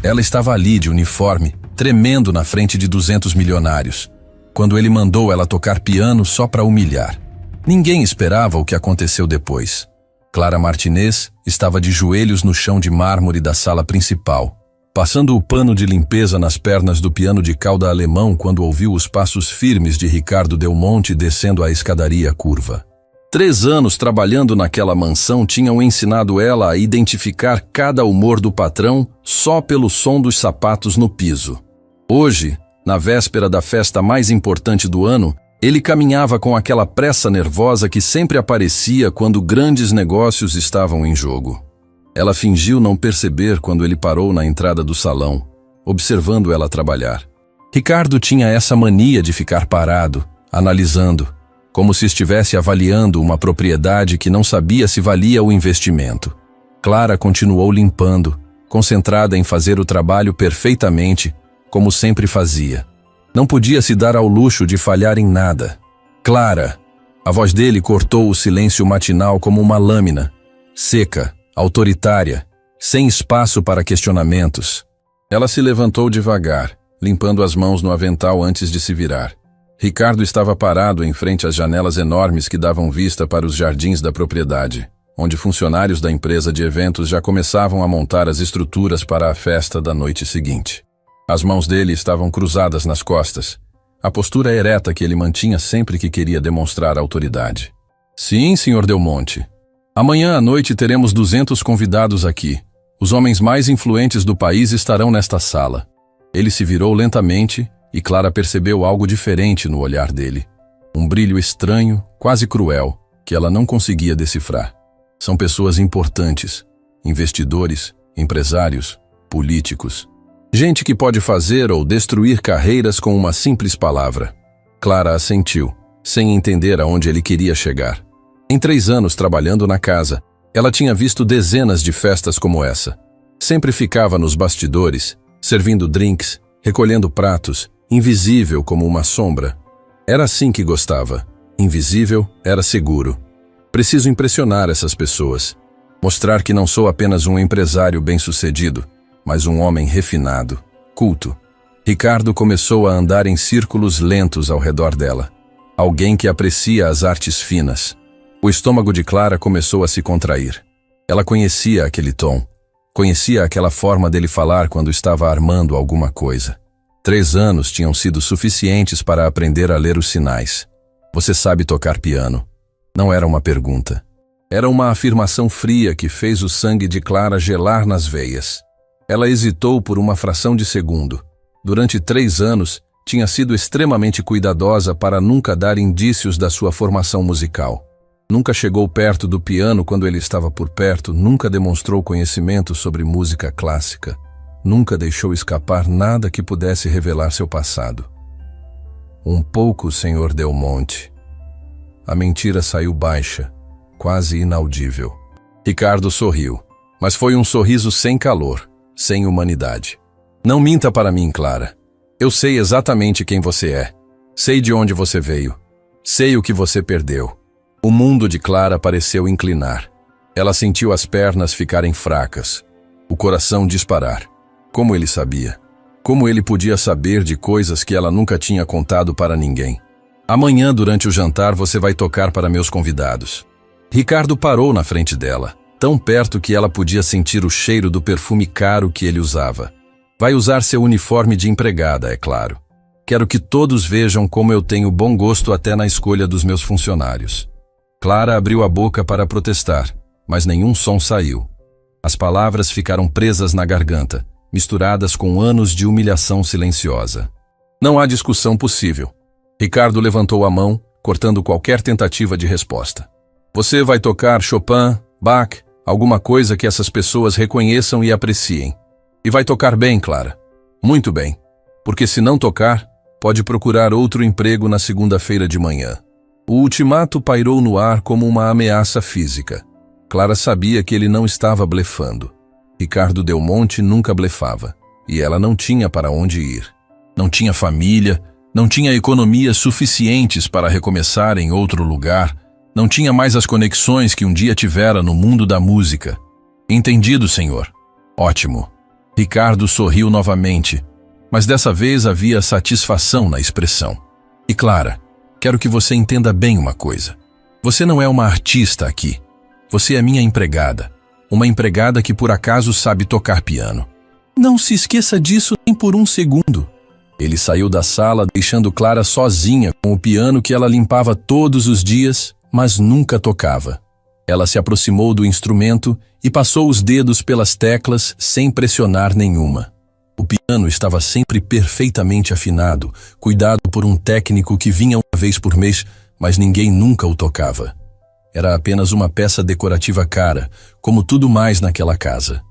Ela estava ali de uniforme, tremendo na frente de 200 milionários, quando ele mandou ela tocar piano só para humilhar. Ninguém esperava o que aconteceu depois. Clara Martinez estava de joelhos no chão de mármore da sala principal, passando o pano de limpeza nas pernas do piano de cauda alemão quando ouviu os passos firmes de Ricardo Del Monte descendo a escadaria curva. 3 anos trabalhando naquela mansão tinham ensinado ela a identificar cada humor do patrão só pelo som dos sapatos no piso. Hoje, na véspera da festa mais importante do ano, ele caminhava com aquela pressa nervosa que sempre aparecia quando grandes negócios estavam em jogo. Ela fingiu não perceber quando ele parou na entrada do salão, observando ela trabalhar. Ricardo tinha essa mania de ficar parado, analisando, como se estivesse avaliando uma propriedade que não sabia se valia o investimento. Clara continuou limpando, concentrada em fazer o trabalho perfeitamente, como sempre fazia. Não podia se dar ao luxo de falhar em nada. Clara! A voz dele cortou o silêncio matinal como uma lâmina, seca, autoritária, sem espaço para questionamentos. Ela se levantou devagar, limpando as mãos no avental antes de se virar. Ricardo estava parado em frente às janelas enormes que davam vista para os jardins da propriedade, onde funcionários da empresa de eventos já começavam a montar as estruturas para a festa da noite seguinte. As mãos dele estavam cruzadas nas costas, a postura ereta que ele mantinha sempre que queria demonstrar autoridade. Sim, Sr. Del Monte. Amanhã à noite teremos 200 convidados aqui. Os homens mais influentes do país estarão nesta sala. Ele se virou lentamente e Clara percebeu algo diferente no olhar dele. Um brilho estranho, quase cruel, que ela não conseguia decifrar. São pessoas importantes, investidores, empresários, políticos. Gente que pode fazer ou destruir carreiras com uma simples palavra. Clara assentiu, sem entender aonde ele queria chegar. Em 3 anos trabalhando na casa, ela tinha visto dezenas de festas como essa. Sempre ficava nos bastidores, servindo drinks, recolhendo pratos, invisível como uma sombra. Era assim que gostava. Invisível, era seguro. Preciso impressionar essas pessoas. Mostrar que não sou apenas um empresário bem-sucedido, mas um homem refinado, culto. Ricardo começou a andar em círculos lentos ao redor dela. Alguém que aprecia as artes finas. O estômago de Clara começou a se contrair. Ela conhecia aquele tom. Conhecia aquela forma dele falar quando estava armando alguma coisa. 3 anos tinham sido suficientes para aprender a ler os sinais. Você sabe tocar piano. Não era uma pergunta. Era uma afirmação fria que fez o sangue de Clara gelar nas veias. Ela hesitou por uma fração de segundo. Durante 3 anos, tinha sido extremamente cuidadosa para nunca dar indícios da sua formação musical. Nunca chegou perto do piano quando ele estava por perto, nunca demonstrou conhecimento sobre música clássica. Nunca deixou escapar nada que pudesse revelar seu passado. Um pouco, Sr. Del Monte. A mentira saiu baixa, quase inaudível. Ricardo sorriu, mas foi um sorriso sem calor, sem humanidade. Não minta para mim, Clara. Eu sei exatamente quem você é. Sei de onde você veio. Sei o que você perdeu. O mundo de Clara pareceu inclinar. Ela sentiu as pernas ficarem fracas, o coração disparar. Como ele sabia? Como ele podia saber de coisas que ela nunca tinha contado para ninguém? Amanhã, durante o jantar, você vai tocar para meus convidados. Ricardo parou na frente dela, tão perto que ela podia sentir o cheiro do perfume caro que ele usava. Vai usar seu uniforme de empregada, é claro. Quero que todos vejam como eu tenho bom gosto até na escolha dos meus funcionários. Clara abriu a boca para protestar, mas nenhum som saiu. As palavras ficaram presas na garganta, misturadas com anos de humilhação silenciosa. Não há discussão possível. Ricardo levantou a mão, cortando qualquer tentativa de resposta. Você vai tocar Chopin, Bach, alguma coisa que essas pessoas reconheçam e apreciem. E vai tocar bem, Clara. Muito bem. Porque se não tocar, pode procurar outro emprego na segunda-feira de manhã. O ultimato pairou no ar como uma ameaça física. Clara sabia que ele não estava blefando. Ricardo Del Monte nunca blefava, e ela não tinha para onde ir. Não tinha família, não tinha economias suficientes para recomeçar em outro lugar, não tinha mais as conexões que um dia tivera no mundo da música. Entendido, senhor. Ótimo. Ricardo sorriu novamente, mas dessa vez havia satisfação na expressão. E Clara, quero que você entenda bem uma coisa. Você não é uma artista aqui. Você é minha empregada. Uma empregada que por acaso sabe tocar piano. Não se esqueça disso nem por um segundo. Ele saiu da sala deixando Clara sozinha com o piano que ela limpava todos os dias, mas nunca tocava. Ela se aproximou do instrumento e passou os dedos pelas teclas sem pressionar nenhuma. O piano estava sempre perfeitamente afinado, cuidado por um técnico que vinha uma vez por mês, mas ninguém nunca o tocava. Era apenas uma peça decorativa cara, como tudo mais naquela casa.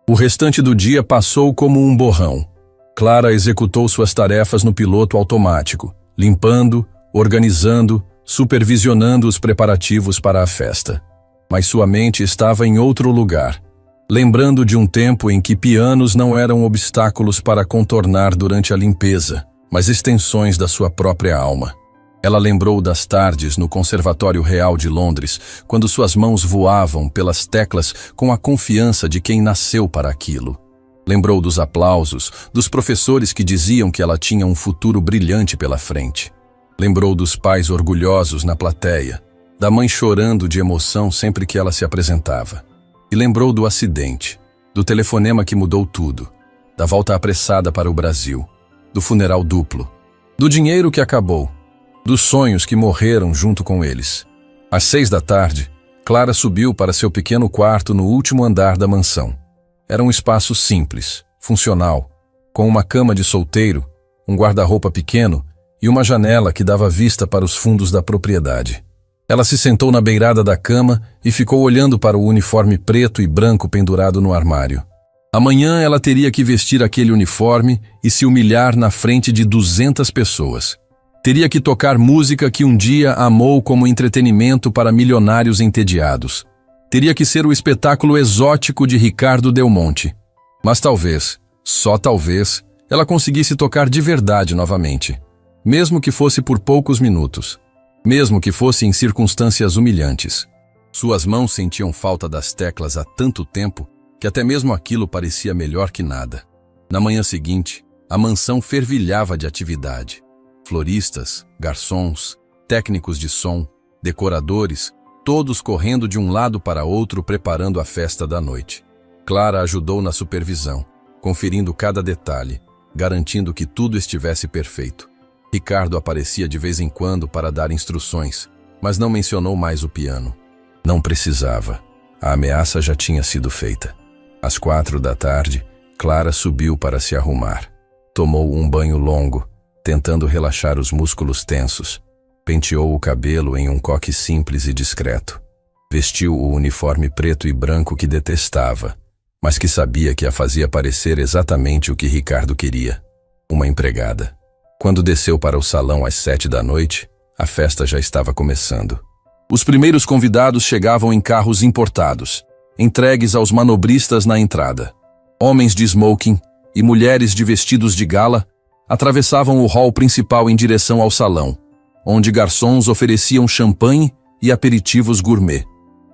O restante do dia passou como um borrão. Clara executou suas tarefas no piloto automático, limpando, organizando, supervisionando os preparativos para a festa. Mas sua mente estava em outro lugar, lembrando de um tempo em que pianos não eram obstáculos para contornar durante a limpeza, mas extensões da sua própria alma. Ela lembrou das tardes no Conservatório Real de Londres, quando suas mãos voavam pelas teclas com a confiança de quem nasceu para aquilo. Lembrou dos aplausos, dos professores que diziam que ela tinha um futuro brilhante pela frente. Lembrou dos pais orgulhosos na plateia, da mãe chorando de emoção sempre que ela se apresentava. E lembrou do acidente, do telefonema que mudou tudo, da volta apressada para o Brasil, do funeral duplo, do dinheiro que acabou, dos sonhos que morreram junto com eles. Às 6 da tarde, Clara subiu para seu pequeno quarto no último andar da mansão. Era um espaço simples, funcional, com uma cama de solteiro, um guarda-roupa pequeno e uma janela que dava vista para os fundos da propriedade. Ela se sentou na beirada da cama e ficou olhando para o uniforme preto e branco pendurado no armário. Amanhã ela teria que vestir aquele uniforme e se humilhar na frente de 200 pessoas. Teria que tocar música que um dia amou como entretenimento para milionários entediados. Teria que ser o espetáculo exótico de Ricardo Del Monte. Mas talvez, só talvez, ela conseguisse tocar de verdade novamente. Mesmo que fosse por poucos minutos. Mesmo que fosse em circunstâncias humilhantes. Suas mãos sentiam falta das teclas há tanto tempo que até mesmo aquilo parecia melhor que nada. Na manhã seguinte, a mansão fervilhava de atividade. Floristas, garçons, técnicos de som, decoradores, todos correndo de um lado para outro preparando a festa da noite. Clara ajudou na supervisão, conferindo cada detalhe, garantindo que tudo estivesse perfeito. Ricardo aparecia de vez em quando para dar instruções, mas não mencionou mais o piano. Não precisava. A ameaça já tinha sido feita. Às 4 da tarde, Clara subiu para se arrumar. Tomou um banho longo, tentando relaxar os músculos tensos. Penteou o cabelo em um coque simples e discreto. Vestiu o uniforme preto e branco que detestava, mas que sabia que a fazia parecer exatamente o que Ricardo queria. Uma empregada. Quando desceu para o salão às 7 da noite, a festa já estava começando. Os primeiros convidados chegavam em carros importados, entregues aos manobristas na entrada. Homens de smoking e mulheres de vestidos de gala atravessavam o hall principal em direção ao salão, onde garçons ofereciam champanhe e aperitivos gourmet.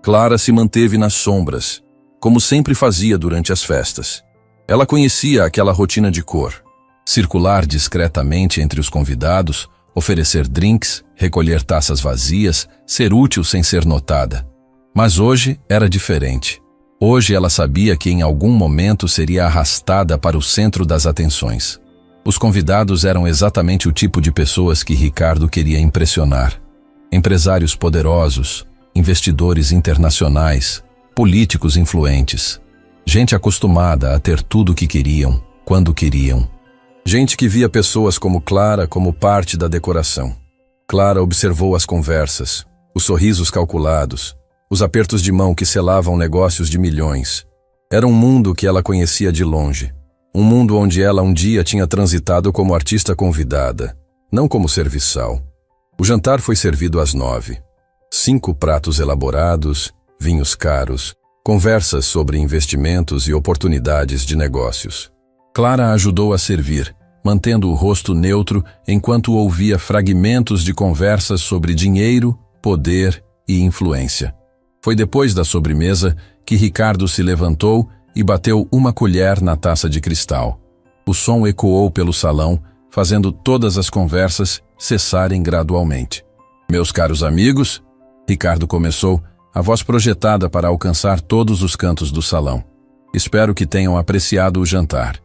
Clara se manteve nas sombras, como sempre fazia durante as festas. Ela conhecia aquela rotina de cor. Circular discretamente entre os convidados, oferecer drinks, recolher taças vazias, ser útil sem ser notada. Mas hoje era diferente. Hoje ela sabia que em algum momento seria arrastada para o centro das atenções. Os convidados eram exatamente o tipo de pessoas que Ricardo queria impressionar. Empresários poderosos, investidores internacionais, políticos influentes. Gente acostumada a ter tudo o que queriam, quando queriam. Gente que via pessoas como Clara como parte da decoração. Clara observou as conversas, os sorrisos calculados, os apertos de mão que selavam negócios de milhões. Era um mundo que ela conhecia de longe. Um mundo onde ela um dia tinha transitado como artista convidada, não como serviçal. O jantar foi servido às 9. 5 pratos elaborados, vinhos caros, conversas sobre investimentos e oportunidades de negócios. Clara ajudou a servir, mantendo o rosto neutro enquanto ouvia fragmentos de conversas sobre dinheiro, poder e influência. Foi depois da sobremesa que Ricardo se levantou e bateu uma colher na taça de cristal. O som ecoou pelo salão, fazendo todas as conversas cessarem gradualmente. Meus caros amigos, Ricardo começou, a voz projetada para alcançar todos os cantos do salão. Espero que tenham apreciado o jantar.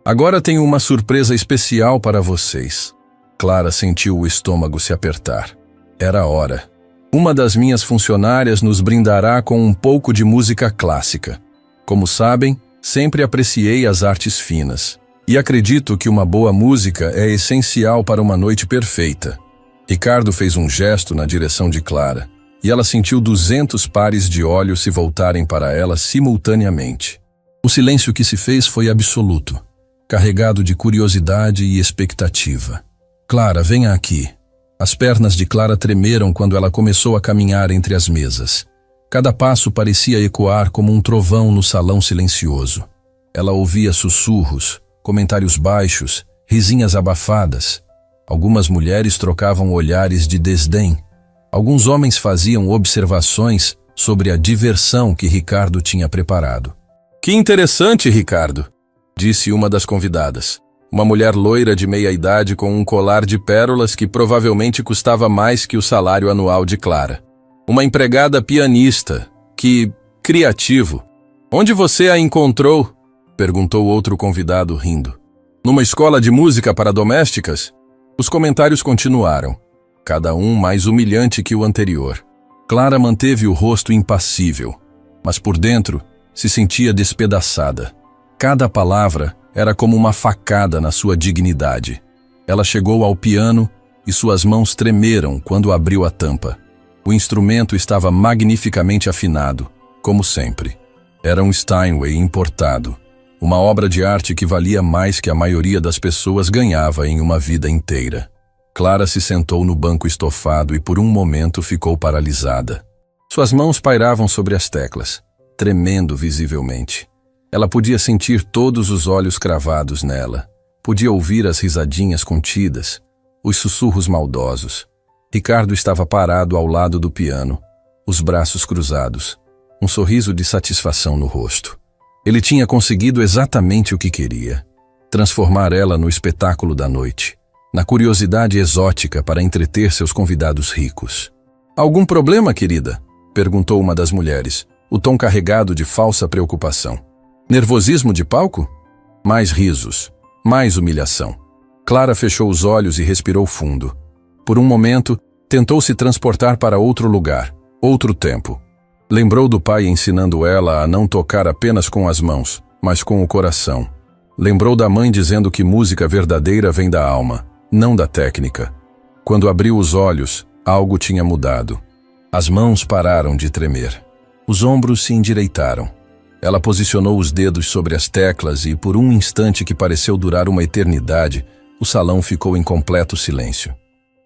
Agora tenho uma surpresa especial para vocês. Clara sentiu o estômago se apertar. Era a hora. Uma das minhas funcionárias nos brindará com um pouco de música clássica. Como sabem, sempre apreciei as artes finas. E acredito que uma boa música é essencial para uma noite perfeita. Ricardo fez um gesto na direção de Clara, e ela sentiu 200 pares de olhos se voltarem para ela simultaneamente. O silêncio que se fez foi absoluto, carregado de curiosidade e expectativa. Clara, venha aqui. As pernas de Clara tremeram quando ela começou a caminhar entre as mesas. Cada passo parecia ecoar como um trovão no salão silencioso. Ela ouvia sussurros, comentários baixos, risinhas abafadas. Algumas mulheres trocavam olhares de desdém. Alguns homens faziam observações sobre a diversão que Ricardo tinha preparado. Que interessante, Ricardo, disse uma das convidadas. Uma mulher loira de meia-idade com um colar de pérolas que provavelmente custava mais que o salário anual de Clara. Uma empregada pianista. Que criativo. Onde você a encontrou? Perguntou outro convidado rindo. Numa escola de música para domésticas? Os comentários continuaram, cada um mais humilhante que o anterior. Clara manteve o rosto impassível, mas por dentro se sentia despedaçada. Cada palavra era como uma facada na sua dignidade. Ela chegou ao piano e suas mãos tremeram quando abriu a tampa. O instrumento estava magnificamente afinado, como sempre. Era um Steinway importado, uma obra de arte que valia mais que a maioria das pessoas ganhava em uma vida inteira. Clara se sentou no banco estofado e por um momento ficou paralisada. Suas mãos pairavam sobre as teclas, tremendo visivelmente. Ela podia sentir todos os olhos cravados nela. Podia ouvir as risadinhas contidas, os sussurros maldosos. Ricardo estava parado ao lado do piano, os braços cruzados, um sorriso de satisfação no rosto. Ele tinha conseguido exatamente o que queria: transformar ela no espetáculo da noite, na curiosidade exótica para entreter seus convidados ricos. Algum problema, querida? Perguntou uma das mulheres, o tom carregado de falsa preocupação. Nervosismo de palco? Mais risos, mais humilhação. Clara fechou os olhos e respirou fundo. Por um momento, tentou se transportar para outro lugar, outro tempo. Lembrou do pai ensinando ela a não tocar apenas com as mãos, mas com o coração. Lembrou da mãe dizendo que música verdadeira vem da alma, não da técnica. Quando abriu os olhos, algo tinha mudado. As mãos pararam de tremer. Os ombros se endireitaram. Ela posicionou os dedos sobre as teclas e, por um instante que pareceu durar uma eternidade, o salão ficou em completo silêncio.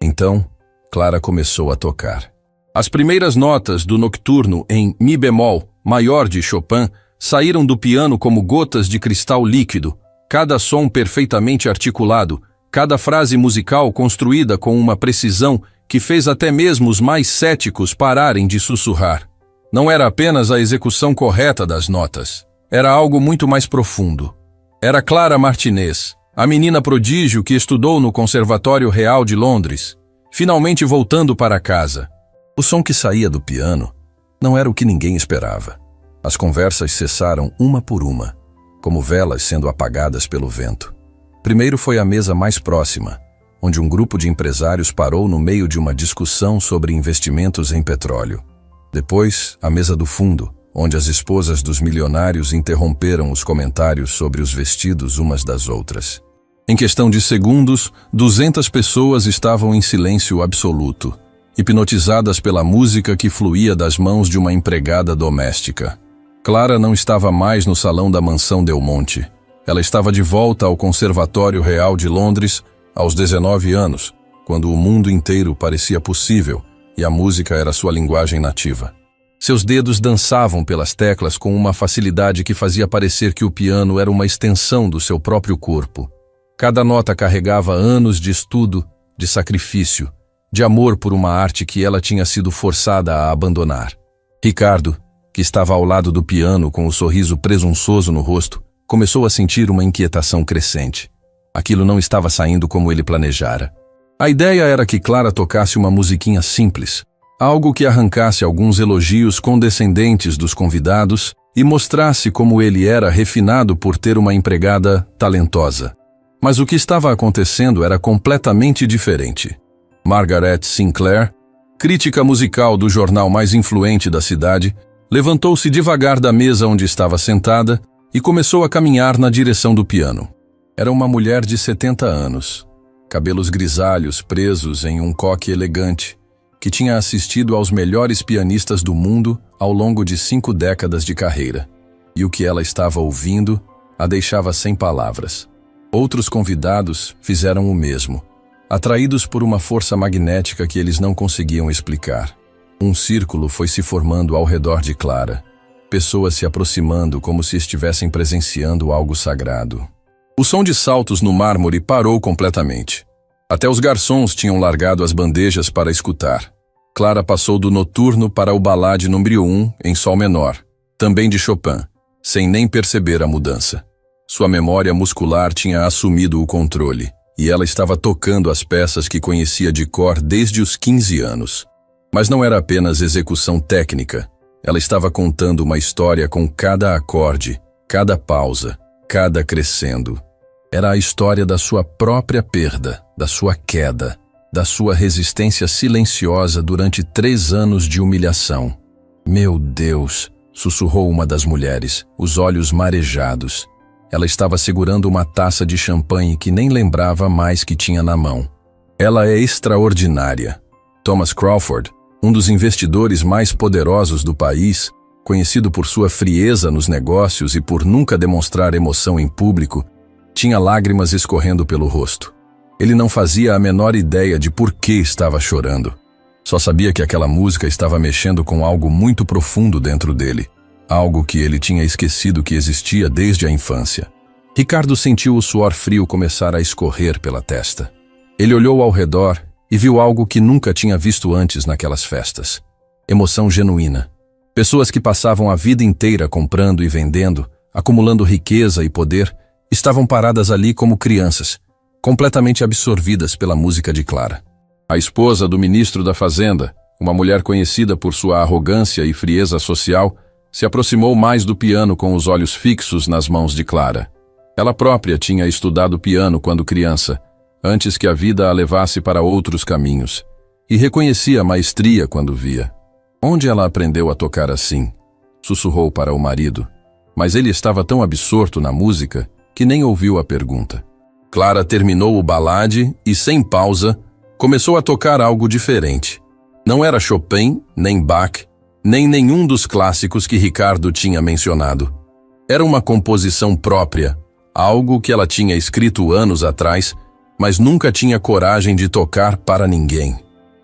Então, Clara começou a tocar. As primeiras notas do nocturno em Mi bemol maior de Chopin saíram do piano como gotas de cristal líquido, cada som perfeitamente articulado, cada frase musical construída com uma precisão que fez até mesmo os mais céticos pararem de sussurrar. Não era apenas a execução correta das notas, era algo muito mais profundo. Era Clara Martinez, a menina prodígio que estudou no Conservatório Real de Londres, finalmente voltando para casa. O som que saía do piano não era o que ninguém esperava. As conversas cessaram uma por uma, como velas sendo apagadas pelo vento. Primeiro foi a mesa mais próxima, onde um grupo de empresários parou no meio de uma discussão sobre investimentos em petróleo. Depois, a mesa do fundo, onde as esposas dos milionários interromperam os comentários sobre os vestidos umas das outras. Em questão de segundos, 200 pessoas estavam em silêncio absoluto, hipnotizadas pela música que fluía das mãos de uma empregada doméstica. Clara não estava mais no salão da mansão Del Monte. Ela estava de volta ao Conservatório Real de Londres aos 19 anos, quando o mundo inteiro parecia possível e a música era sua linguagem nativa. Seus dedos dançavam pelas teclas com uma facilidade que fazia parecer que o piano era uma extensão do seu próprio corpo. Cada nota carregava anos de estudo, de sacrifício, de amor por uma arte que ela tinha sido forçada a abandonar. Ricardo, que estava ao lado do piano com o sorriso presunçoso no rosto, começou a sentir uma inquietação crescente. Aquilo não estava saindo como ele planejara. A ideia era que Clara tocasse uma musiquinha simples, algo que arrancasse alguns elogios condescendentes dos convidados e mostrasse como ele era refinado por ter uma empregada talentosa. Mas o que estava acontecendo era completamente diferente. Margaret Sinclair, crítica musical do jornal mais influente da cidade, levantou-se devagar da mesa onde estava sentada e começou a caminhar na direção do piano. Era uma mulher de 70 anos, cabelos grisalhos presos em um coque elegante, que tinha assistido aos melhores pianistas do mundo ao longo de 5 décadas de carreira. E o que ela estava ouvindo a deixava sem palavras. Outros convidados fizeram o mesmo, atraídos por uma força magnética que eles não conseguiam explicar. Um círculo foi se formando ao redor de Clara, pessoas se aproximando como se estivessem presenciando algo sagrado. O som de saltos no mármore parou completamente. Até os garçons tinham largado as bandejas para escutar. Clara passou do noturno para o balade número 1 em sol menor, também de Chopin, sem nem perceber a mudança. Sua memória muscular tinha assumido o controle, e ela estava tocando as peças que conhecia de cor desde os 15 anos. Mas não era apenas execução técnica. Ela estava contando uma história com cada acorde, cada pausa, cada crescendo. Era a história da sua própria perda, da sua queda, da sua resistência silenciosa durante 3 anos de humilhação. Meu Deus, sussurrou uma das mulheres, os olhos marejados. Ela estava segurando uma taça de champanhe que nem lembrava mais que tinha na mão. Ela é extraordinária. Thomas Crawford, um dos investidores mais poderosos do país, conhecido por sua frieza nos negócios e por nunca demonstrar emoção em público, tinha lágrimas escorrendo pelo rosto. Ele não fazia a menor ideia de por que estava chorando. Só sabia que aquela música estava mexendo com algo muito profundo dentro dele, algo que ele tinha esquecido que existia desde a infância. Ricardo sentiu o suor frio começar a escorrer pela testa. Ele olhou ao redor e viu algo que nunca tinha visto antes naquelas festas. Emoção genuína. Pessoas que passavam a vida inteira comprando e vendendo, acumulando riqueza e poder, estavam paradas ali como crianças, completamente absorvidas pela música de Clara. A esposa do ministro da Fazenda, uma mulher conhecida por sua arrogância e frieza social, se aproximou mais do piano com os olhos fixos nas mãos de Clara. Ela própria tinha estudado piano quando criança, antes que a vida a levasse para outros caminhos, e reconhecia a maestria quando via. Onde ela aprendeu a tocar assim? Sussurrou para o marido, mas ele estava tão absorto na música que nem ouviu a pergunta. Clara terminou o balade e, sem pausa, começou a tocar algo diferente. Não era Chopin, nem Bach, nem nenhum dos clássicos que Ricardo tinha mencionado. Era uma composição própria, algo que ela tinha escrito anos atrás, mas nunca tinha coragem de tocar para ninguém.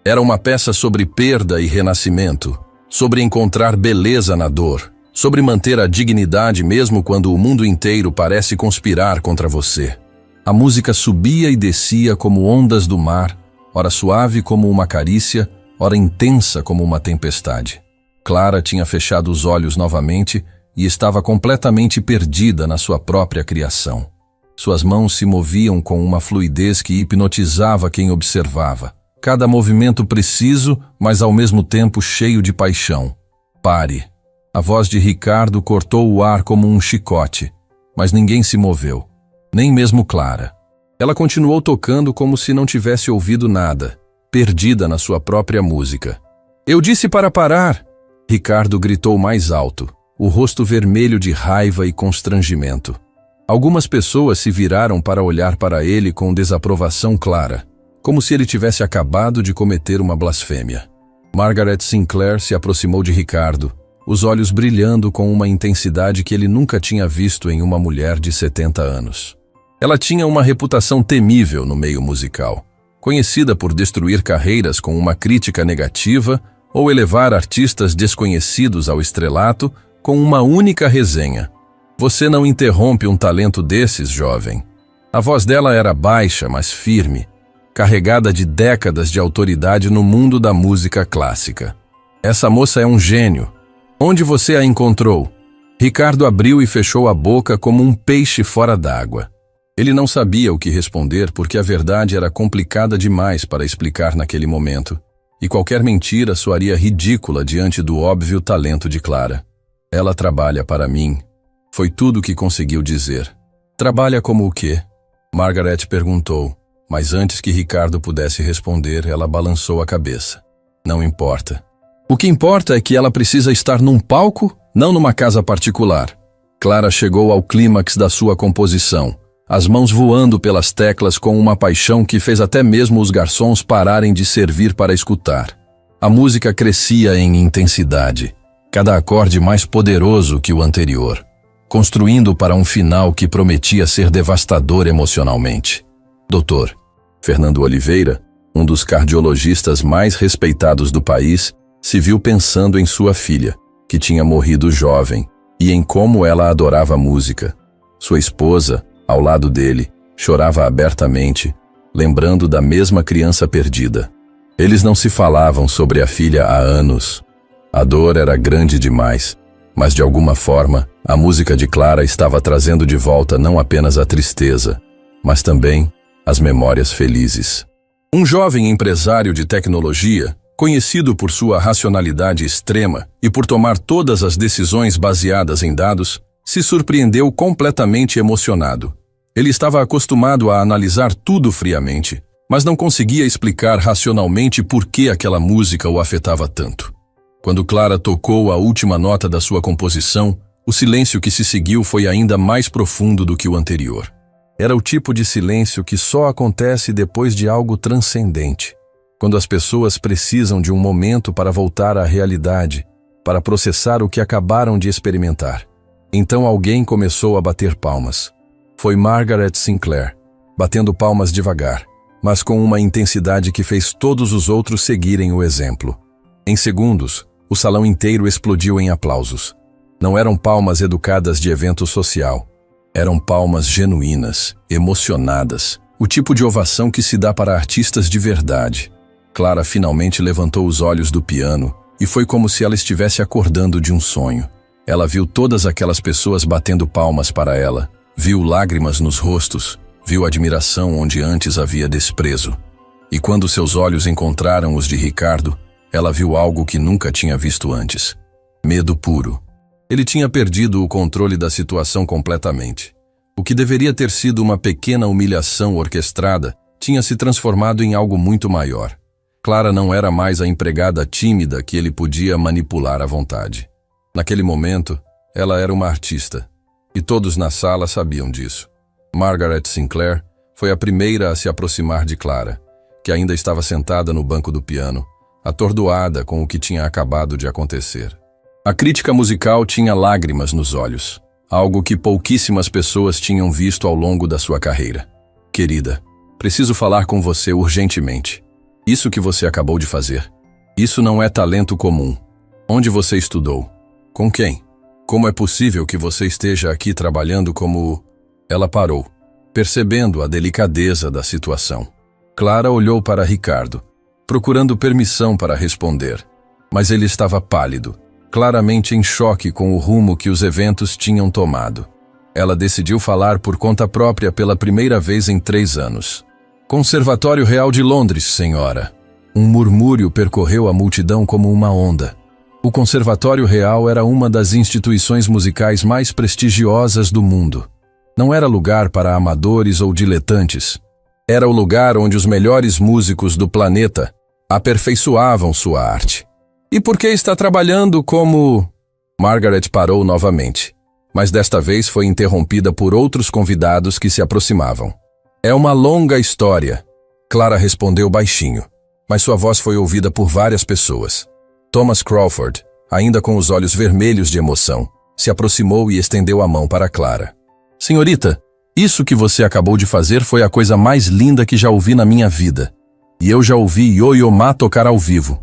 Era uma peça sobre perda e renascimento, sobre encontrar beleza na dor, sobre manter a dignidade mesmo quando o mundo inteiro parece conspirar contra você. A música subia e descia como ondas do mar, ora suave como uma carícia, ora intensa como uma tempestade. Clara tinha fechado os olhos novamente e estava completamente perdida na sua própria criação. Suas mãos se moviam com uma fluidez que hipnotizava quem observava. Cada movimento preciso, mas ao mesmo tempo cheio de paixão. Pare. A voz de Ricardo cortou o ar como um chicote, mas ninguém se moveu, nem mesmo Clara. Ela continuou tocando como se não tivesse ouvido nada, perdida na sua própria música. Eu disse para parar! Ricardo gritou mais alto, o rosto vermelho de raiva e constrangimento. Algumas pessoas se viraram para olhar para ele com desaprovação clara, como se ele tivesse acabado de cometer uma blasfêmia. Margaret Sinclair se aproximou de Ricardo, os olhos brilhando com uma intensidade que ele nunca tinha visto em uma mulher de 70 anos. Ela tinha uma reputação temível no meio musical, conhecida por destruir carreiras com uma crítica negativa ou elevar artistas desconhecidos ao estrelato com uma única resenha. Você não interrompe um talento desses, jovem. A voz dela era baixa, mas firme, carregada de décadas de autoridade no mundo da música clássica. Essa moça é um gênio. Onde você a encontrou? Ricardo abriu e fechou a boca como um peixe fora d'água. Ele não sabia o que responder porque a verdade era complicada demais para explicar naquele momento, e qualquer mentira soaria ridícula diante do óbvio talento de Clara. Ela trabalha para mim. Foi tudo o que conseguiu dizer. Trabalha como o quê? Margaret perguntou, mas antes que Ricardo pudesse responder, ela balançou a cabeça. Não importa. O que importa é que ela precisa estar num palco, não numa casa particular. Clara chegou ao clímax da sua composição, as mãos voando pelas teclas com uma paixão que fez até mesmo os garçons pararem de servir para escutar. A música crescia em intensidade, cada acorde mais poderoso que o anterior, construindo para um final que prometia ser devastador emocionalmente. Dr. Fernando Oliveira, um dos cardiologistas mais respeitados do país, se viu pensando em sua filha, que tinha morrido jovem, e em como ela adorava música. Sua esposa, ao lado dele, chorava abertamente, lembrando da mesma criança perdida. Eles não se falavam sobre a filha há anos. A dor era grande demais, mas de alguma forma, a música de Clara estava trazendo de volta não apenas a tristeza, mas também as memórias felizes. Um jovem empresário de tecnologia, conhecido por sua racionalidade extrema e por tomar todas as decisões baseadas em dados, se surpreendeu completamente emocionado. Ele estava acostumado a analisar tudo friamente, mas não conseguia explicar racionalmente por que aquela música o afetava tanto. Quando Clara tocou a última nota da sua composição, o silêncio que se seguiu foi ainda mais profundo do que o anterior. Era o tipo de silêncio que só acontece depois de algo transcendente, quando as pessoas precisam de um momento para voltar à realidade, para processar o que acabaram de experimentar. Então alguém começou a bater palmas. Foi Margaret Sinclair, batendo palmas devagar, mas com uma intensidade que fez todos os outros seguirem o exemplo. Em segundos, o salão inteiro explodiu em aplausos. Não eram palmas educadas de evento social. Eram palmas genuínas, emocionadas, o tipo de ovação que se dá para artistas de verdade. Clara finalmente levantou os olhos do piano e foi como se ela estivesse acordando de um sonho. Ela viu todas aquelas pessoas batendo palmas para ela, viu lágrimas nos rostos, viu admiração onde antes havia desprezo. E quando seus olhos encontraram os de Ricardo, ela viu algo que nunca tinha visto antes. Medo puro. Ele tinha perdido o controle da situação completamente. O que deveria ter sido uma pequena humilhação orquestrada tinha se transformado em algo muito maior. Clara não era mais a empregada tímida que ele podia manipular à vontade. Naquele momento, ela era uma artista, e todos na sala sabiam disso. Margaret Sinclair foi a primeira a se aproximar de Clara, que ainda estava sentada no banco do piano, atordoada com o que tinha acabado de acontecer. A crítica musical tinha lágrimas nos olhos, algo que pouquíssimas pessoas tinham visto ao longo da sua carreira. Querida, preciso falar com você urgentemente. Isso que você acabou de fazer, isso não é talento comum. Onde você estudou? Com quem? Como é possível que você esteja aqui trabalhando como... Ela parou, percebendo a delicadeza da situação. Clara olhou para Ricardo, procurando permissão para responder, mas ele estava pálido, claramente em choque com o rumo que os eventos tinham tomado. Ela decidiu falar por conta própria pela primeira vez em 3 anos. Conservatório Real de Londres, senhora. Um murmúrio percorreu a multidão como uma onda. O Conservatório Real era uma das instituições musicais mais prestigiosas do mundo. Não era lugar para amadores ou diletantes. Era o lugar onde os melhores músicos do planeta aperfeiçoavam sua arte. E por que está trabalhando como... Margaret parou novamente, mas desta vez foi interrompida por outros convidados que se aproximavam. É uma longa história, Clara respondeu baixinho, mas sua voz foi ouvida por várias pessoas. Thomas Crawford, ainda com os olhos vermelhos de emoção, se aproximou e estendeu a mão para Clara. Senhorita, isso que você acabou de fazer foi a coisa mais linda que já ouvi na minha vida. E eu já ouvi Yo-Yo Ma tocar ao vivo.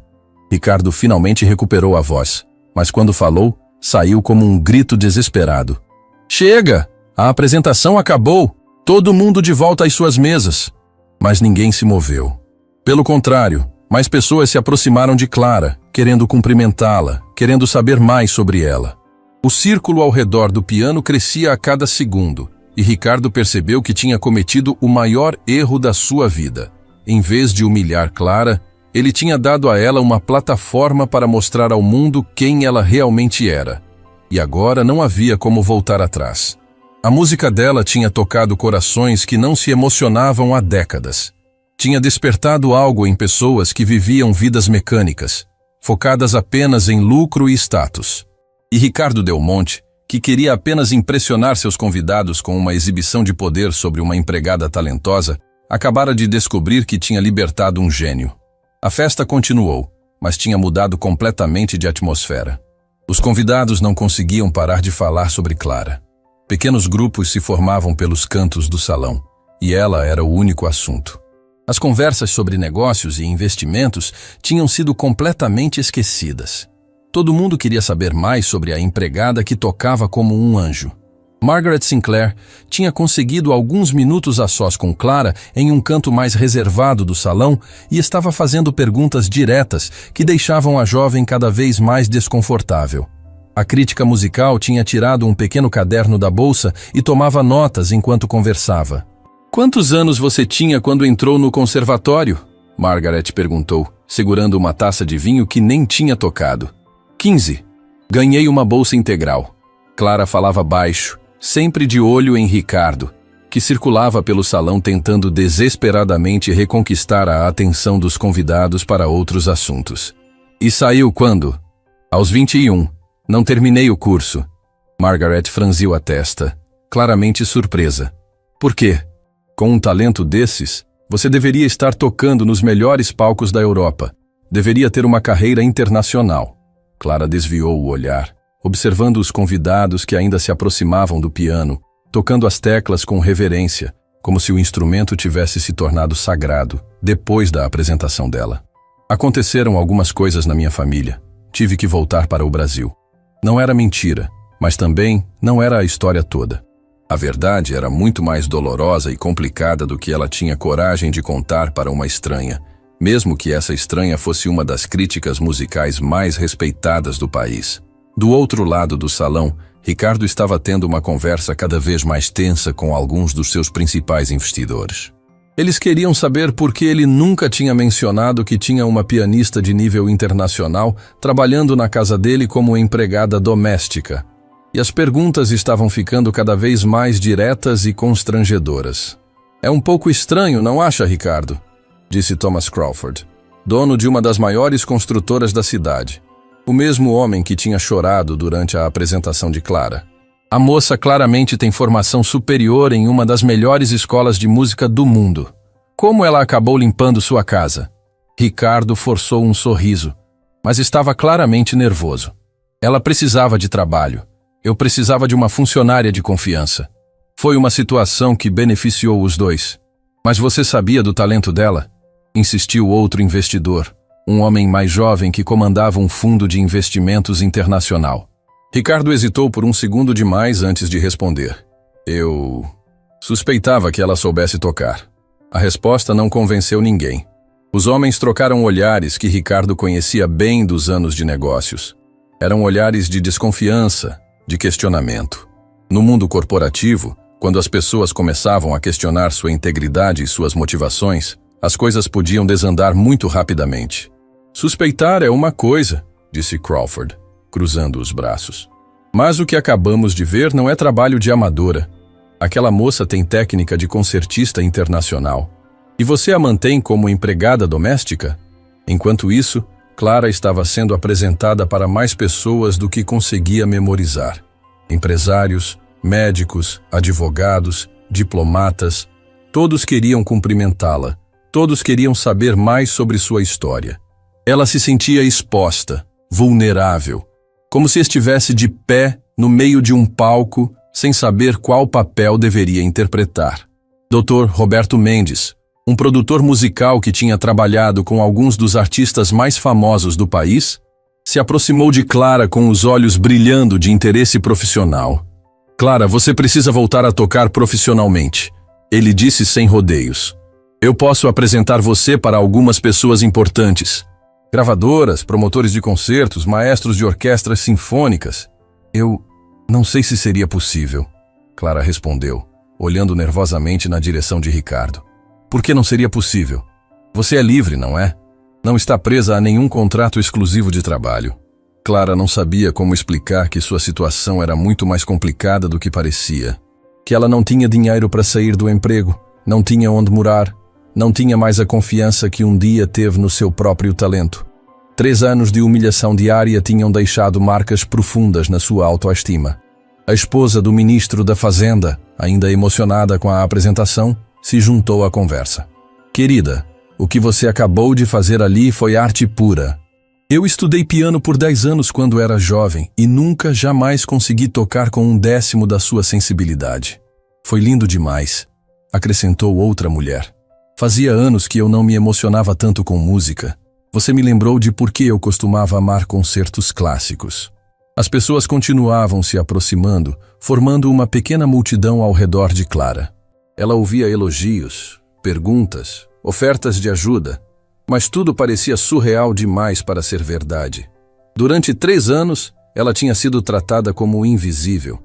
Ricardo finalmente recuperou a voz, mas quando falou, saiu como um grito desesperado. Chega! A apresentação acabou! Todo mundo de volta às suas mesas. Mas ninguém se moveu. Pelo contrário, mais pessoas se aproximaram de Clara, querendo cumprimentá-la, querendo saber mais sobre ela. O círculo ao redor do piano crescia a cada segundo, e Ricardo percebeu que tinha cometido o maior erro da sua vida. Em vez de humilhar Clara, ele tinha dado a ela uma plataforma para mostrar ao mundo quem ela realmente era. E agora não havia como voltar atrás. A música dela tinha tocado corações que não se emocionavam há décadas. Tinha despertado algo em pessoas que viviam vidas mecânicas, focadas apenas em lucro e status. E Ricardo Del Monte, que queria apenas impressionar seus convidados com uma exibição de poder sobre uma empregada talentosa, acabara de descobrir que tinha libertado um gênio. A festa continuou, mas tinha mudado completamente de atmosfera. Os convidados não conseguiam parar de falar sobre Clara. Pequenos grupos se formavam pelos cantos do salão, e ela era o único assunto. As conversas sobre negócios e investimentos tinham sido completamente esquecidas. Todo mundo queria saber mais sobre a empregada que tocava como um anjo. Margaret Sinclair tinha conseguido alguns minutos a sós com Clara em um canto mais reservado do salão e estava fazendo perguntas diretas que deixavam a jovem cada vez mais desconfortável. A crítica musical tinha tirado um pequeno caderno da bolsa e tomava notas enquanto conversava. "Quantos anos você tinha quando entrou no conservatório?" Margaret perguntou, segurando uma taça de vinho que nem tinha tocado. 15. Ganhei uma bolsa integral. Clara falava baixo, sempre de olho em Ricardo, que circulava pelo salão tentando desesperadamente reconquistar a atenção dos convidados para outros assuntos. "E saiu quando?" "Aos 21. Não terminei o curso." Margaret franziu a testa, claramente surpresa. "Por quê? Com um talento desses, você deveria estar tocando nos melhores palcos da Europa. Deveria ter uma carreira internacional." Clara desviou o olhar, observando os convidados que ainda se aproximavam do piano, tocando as teclas com reverência, como se o instrumento tivesse se tornado sagrado, depois da apresentação dela. "Aconteceram algumas coisas na minha família. Tive que voltar para o Brasil. Não era mentira, mas também não era a história toda. A verdade era muito mais dolorosa e complicada do que ela tinha coragem de contar para uma estranha, mesmo que essa estranha fosse uma das críticas musicais mais respeitadas do país." Do outro lado do salão, Ricardo estava tendo uma conversa cada vez mais tensa com alguns dos seus principais investidores. Eles queriam saber por que ele nunca tinha mencionado que tinha uma pianista de nível internacional trabalhando na casa dele como empregada doméstica. E as perguntas estavam ficando cada vez mais diretas e constrangedoras. "É um pouco estranho, não acha, Ricardo?" disse Thomas Crawford, dono de uma das maiores construtoras da cidade. O mesmo homem que tinha chorado durante a apresentação de Clara. "A moça claramente tem formação superior em uma das melhores escolas de música do mundo. Como ela acabou limpando sua casa?" Ricardo forçou um sorriso, mas estava claramente nervoso. "Ela precisava de trabalho. Eu precisava de uma funcionária de confiança. Foi uma situação que beneficiou os dois." "Mas você sabia do talento dela?" insistiu outro investidor, um homem mais jovem que comandava um fundo de investimentos internacional. Ricardo hesitou por um segundo demais antes de responder. "Eu suspeitava que ela soubesse tocar." A resposta não convenceu ninguém. Os homens trocaram olhares que Ricardo conhecia bem dos anos de negócios. Eram olhares de desconfiança, de questionamento. No mundo corporativo, quando as pessoas começavam a questionar sua integridade e suas motivações, as coisas podiam desandar muito rapidamente. "Suspeitar é uma coisa", disse Crawford, cruzando os braços. "Mas o que acabamos de ver não é trabalho de amadora. Aquela moça tem técnica de concertista internacional. E você a mantém como empregada doméstica?" Enquanto isso, Clara estava sendo apresentada para mais pessoas do que conseguia memorizar. Empresários, médicos, advogados, diplomatas, todos queriam cumprimentá-la, todos queriam saber mais sobre sua história. Ela se sentia exposta, vulnerável, como se estivesse de pé no meio de um palco, sem saber qual papel deveria interpretar. Dr. Roberto Mendes, um produtor musical que tinha trabalhado com alguns dos artistas mais famosos do país, se aproximou de Clara com os olhos brilhando de interesse profissional. "Clara, você precisa voltar a tocar profissionalmente", ele disse sem rodeios. "Eu posso apresentar você para algumas pessoas importantes." Gravadoras, promotores de concertos, maestros de orquestras sinfônicas. Eu não sei se seria possível, Clara respondeu, olhando nervosamente na direção de Ricardo. Por que não seria possível? Você é livre, não é? Não está presa a nenhum contrato exclusivo de trabalho. Clara não sabia como explicar que sua situação era muito mais complicada do que parecia. Que ela não tinha dinheiro para sair do emprego, não tinha onde morar, não tinha mais a confiança que um dia teve no seu próprio talento. 3 anos de humilhação diária tinham deixado marcas profundas na sua autoestima. A esposa do ministro da Fazenda, ainda emocionada com a apresentação, se juntou à conversa. Querida, o que você acabou de fazer ali foi arte pura. Eu estudei piano por 10 anos quando era jovem e nunca jamais consegui tocar com 1/10 da sua sensibilidade. Foi lindo demais, acrescentou outra mulher. Fazia anos que eu não me emocionava tanto com música. Você me lembrou de por que eu costumava amar concertos clássicos. As pessoas continuavam se aproximando, formando uma pequena multidão ao redor de Clara. Ela ouvia elogios, perguntas, ofertas de ajuda, mas tudo parecia surreal demais para ser verdade. Durante 3 anos, ela tinha sido tratada como invisível,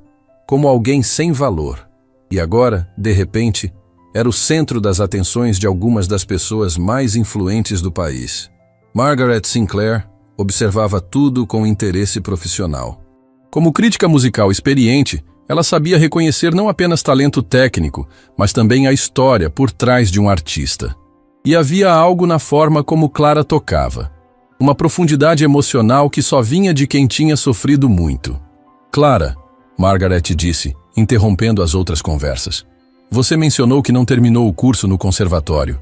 como alguém sem valor, e agora, de repente, era o centro das atenções de algumas das pessoas mais influentes do país. Margaret Sinclair observava tudo com interesse profissional. Como crítica musical experiente, ela sabia reconhecer não apenas talento técnico, mas também a história por trás de um artista. E havia algo na forma como Clara tocava. Uma profundidade emocional que só vinha de quem tinha sofrido muito. Clara, Margaret disse, interrompendo as outras conversas. Você mencionou que não terminou o curso no conservatório.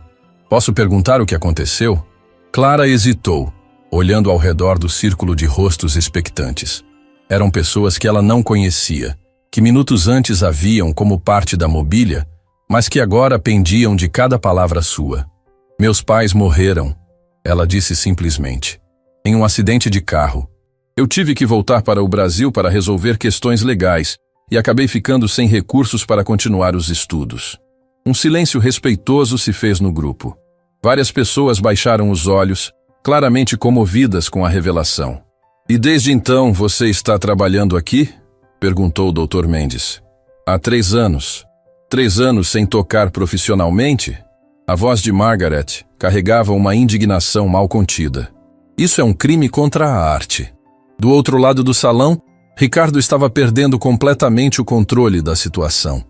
Posso perguntar o que aconteceu? Clara hesitou, olhando ao redor do círculo de rostos expectantes. Eram pessoas que ela não conhecia, que minutos antes a viam como parte da mobília, mas que agora pendiam de cada palavra sua. Meus pais morreram, ela disse simplesmente, em um acidente de carro. Eu tive que voltar para o Brasil para resolver questões legais e acabei ficando sem recursos para continuar os estudos. Um silêncio respeitoso se fez no grupo. Várias pessoas baixaram os olhos, claramente comovidas com a revelação. E desde então você está trabalhando aqui? Perguntou o Dr. Mendes. Há 3 anos. 3 anos sem tocar profissionalmente? A voz de Margaret carregava uma indignação mal contida. Isso é um crime contra a arte. Do outro lado do salão, Ricardo estava perdendo completamente o controle da situação.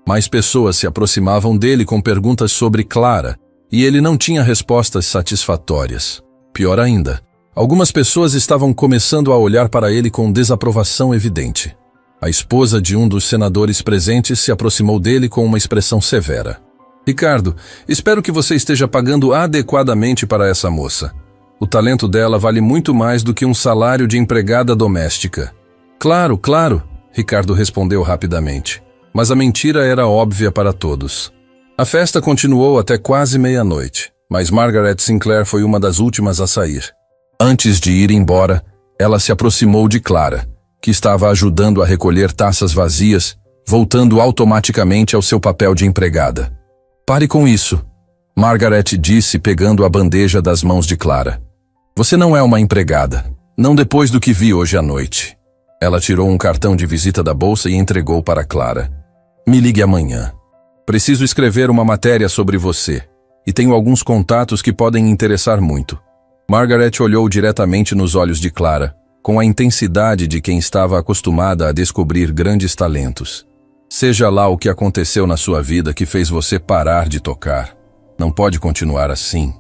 Mais pessoas se aproximavam dele com perguntas sobre Clara, e ele não tinha respostas satisfatórias. Pior ainda, algumas pessoas estavam começando a olhar para ele com desaprovação evidente. A esposa de um dos senadores presentes se aproximou dele com uma expressão severa. Ricardo, espero que você esteja pagando adequadamente para essa moça. O talento dela vale muito mais do que um salário de empregada doméstica. Claro, claro, Ricardo respondeu rapidamente. Mas a mentira era óbvia para todos. A festa continuou até quase meia-noite, mas Margaret Sinclair foi uma das últimas a sair. Antes de ir embora, ela se aproximou de Clara, que estava ajudando a recolher taças vazias, voltando automaticamente ao seu papel de empregada. Pare com isso, Margaret disse pegando a bandeja das mãos de Clara. Você não é uma empregada, não depois do que vi hoje à noite. Ela tirou um cartão de visita da bolsa e entregou para Clara. Me ligue amanhã. Preciso escrever uma matéria sobre você, e tenho alguns contatos que podem interessar muito. Margaret olhou diretamente nos olhos de Clara, com a intensidade de quem estava acostumada a descobrir grandes talentos. Seja lá o que aconteceu na sua vida que fez você parar de tocar. Não pode continuar assim.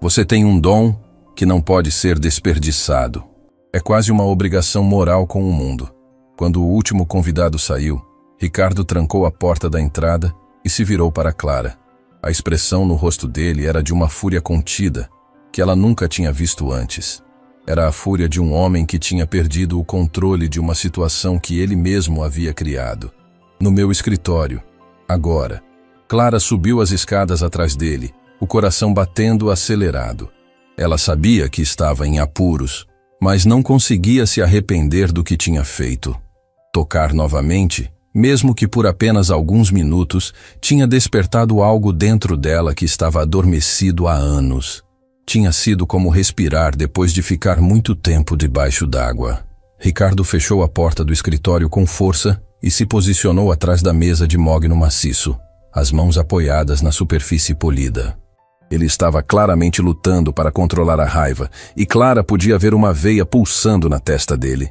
Você tem um dom que não pode ser desperdiçado. É quase uma obrigação moral com o mundo. Quando o último convidado saiu, Ricardo trancou a porta da entrada e se virou para Clara. A expressão no rosto dele era de uma fúria contida, que ela nunca tinha visto antes. Era a fúria de um homem que tinha perdido o controle de uma situação que ele mesmo havia criado. No meu escritório, agora. Clara subiu as escadas atrás dele, o coração batendo acelerado. Ela sabia que estava em apuros, mas não conseguia se arrepender do que tinha feito. Tocar novamente, mesmo que por apenas alguns minutos, tinha despertado algo dentro dela que estava adormecido há anos. Tinha sido como respirar depois de ficar muito tempo debaixo d'água. Ricardo fechou a porta do escritório com força e se posicionou atrás da mesa de mogno maciço, as mãos apoiadas na superfície polida. Ele estava claramente lutando para controlar a raiva, e Clara podia ver uma veia pulsando na testa dele.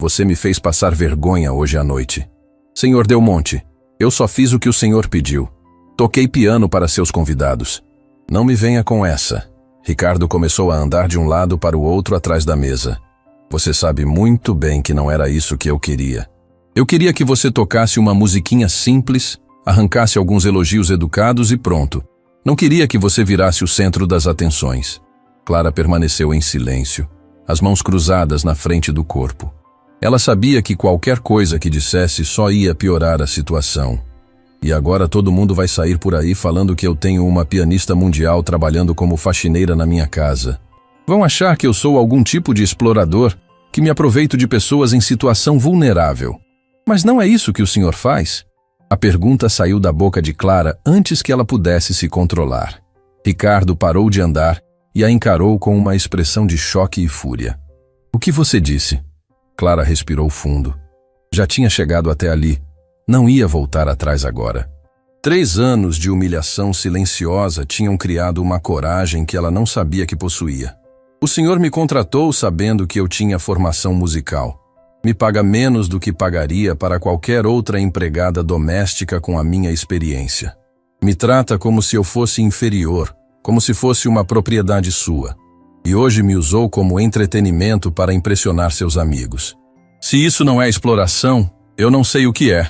Você me fez passar vergonha hoje à noite. Senhor Del Monte, eu só fiz o que o senhor pediu. Toquei piano para seus convidados. Não me venha com essa. Ricardo começou a andar de um lado para o outro atrás da mesa. Você sabe muito bem que não era isso que eu queria. Eu queria que você tocasse uma musiquinha simples, arrancasse alguns elogios educados e pronto. Não queria que você virasse o centro das atenções. Clara permaneceu em silêncio, as mãos cruzadas na frente do corpo. Ela sabia que qualquer coisa que dissesse só ia piorar a situação. E agora todo mundo vai sair por aí falando que eu tenho uma pianista mundial trabalhando como faxineira na minha casa. Vão achar que eu sou algum tipo de explorador, que me aproveito de pessoas em situação vulnerável. Mas não é isso que o senhor faz? A pergunta saiu da boca de Clara antes que ela pudesse se controlar. Ricardo parou de andar e a encarou com uma expressão de choque e fúria. O que você disse? Clara respirou fundo. Já tinha chegado até ali. Não ia voltar atrás agora. 3 anos de humilhação silenciosa tinham criado uma coragem que ela não sabia que possuía. O senhor me contratou sabendo que eu tinha formação musical. Me paga menos do que pagaria para qualquer outra empregada doméstica com a minha experiência. Me trata como se eu fosse inferior, como se fosse uma propriedade sua. E hoje me usou como entretenimento para impressionar seus amigos. Se isso não é exploração, eu não sei o que é.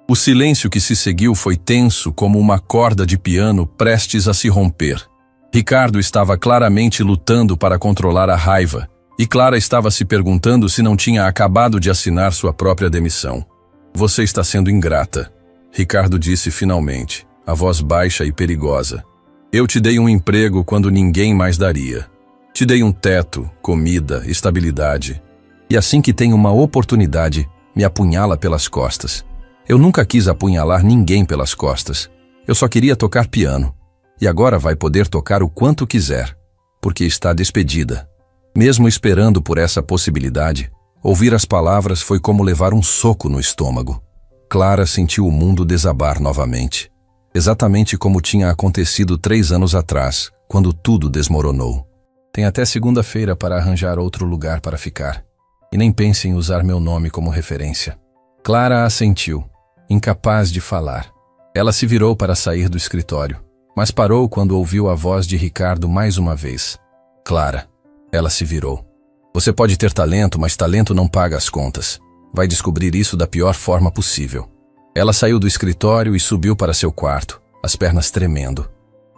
O silêncio que se seguiu foi tenso como uma corda de piano prestes a se romper. Ricardo estava claramente lutando para controlar a raiva, e Clara estava se perguntando se não tinha acabado de assinar sua própria demissão. Você está sendo ingrata, Ricardo disse finalmente, a voz baixa e perigosa. Eu te dei um emprego quando ninguém mais daria. Te dei um teto, comida, estabilidade. E assim que tenho uma oportunidade, me apunhala pelas costas. Eu nunca quis apunhalar ninguém pelas costas. Eu só queria tocar piano. E agora vai poder tocar o quanto quiser, porque está despedida. Mesmo esperando por essa possibilidade, ouvir as palavras foi como levar um soco no estômago. Clara sentiu o mundo desabar novamente. Exatamente como tinha acontecido 3 anos atrás, quando tudo desmoronou. Tem até segunda-feira para arranjar outro lugar para ficar. E nem pense em usar meu nome como referência. Clara assentiu, incapaz de falar. Ela se virou para sair do escritório, mas parou quando ouviu a voz de Ricardo mais uma vez. Clara. Ela se virou. Você pode ter talento, mas talento não paga as contas. Vai descobrir isso da pior forma possível. Ela saiu do escritório e subiu para seu quarto, as pernas tremendo.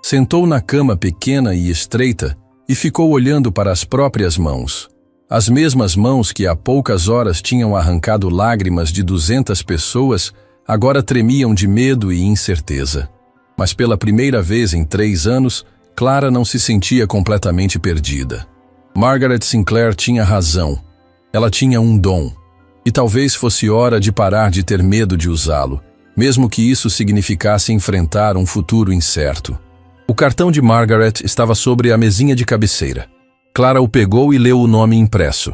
Sentou na cama pequena e estreita e ficou olhando para as próprias mãos. As mesmas mãos que há poucas horas tinham arrancado lágrimas de 200 pessoas, agora tremiam de medo e incerteza. Mas pela primeira vez em 3 anos, Clara não se sentia completamente perdida. Margaret Sinclair tinha razão. Ela tinha um dom. E talvez fosse hora de parar de ter medo de usá-lo, mesmo que isso significasse enfrentar um futuro incerto. O cartão de Margaret estava sobre a mesinha de cabeceira. Clara o pegou e leu o nome impresso.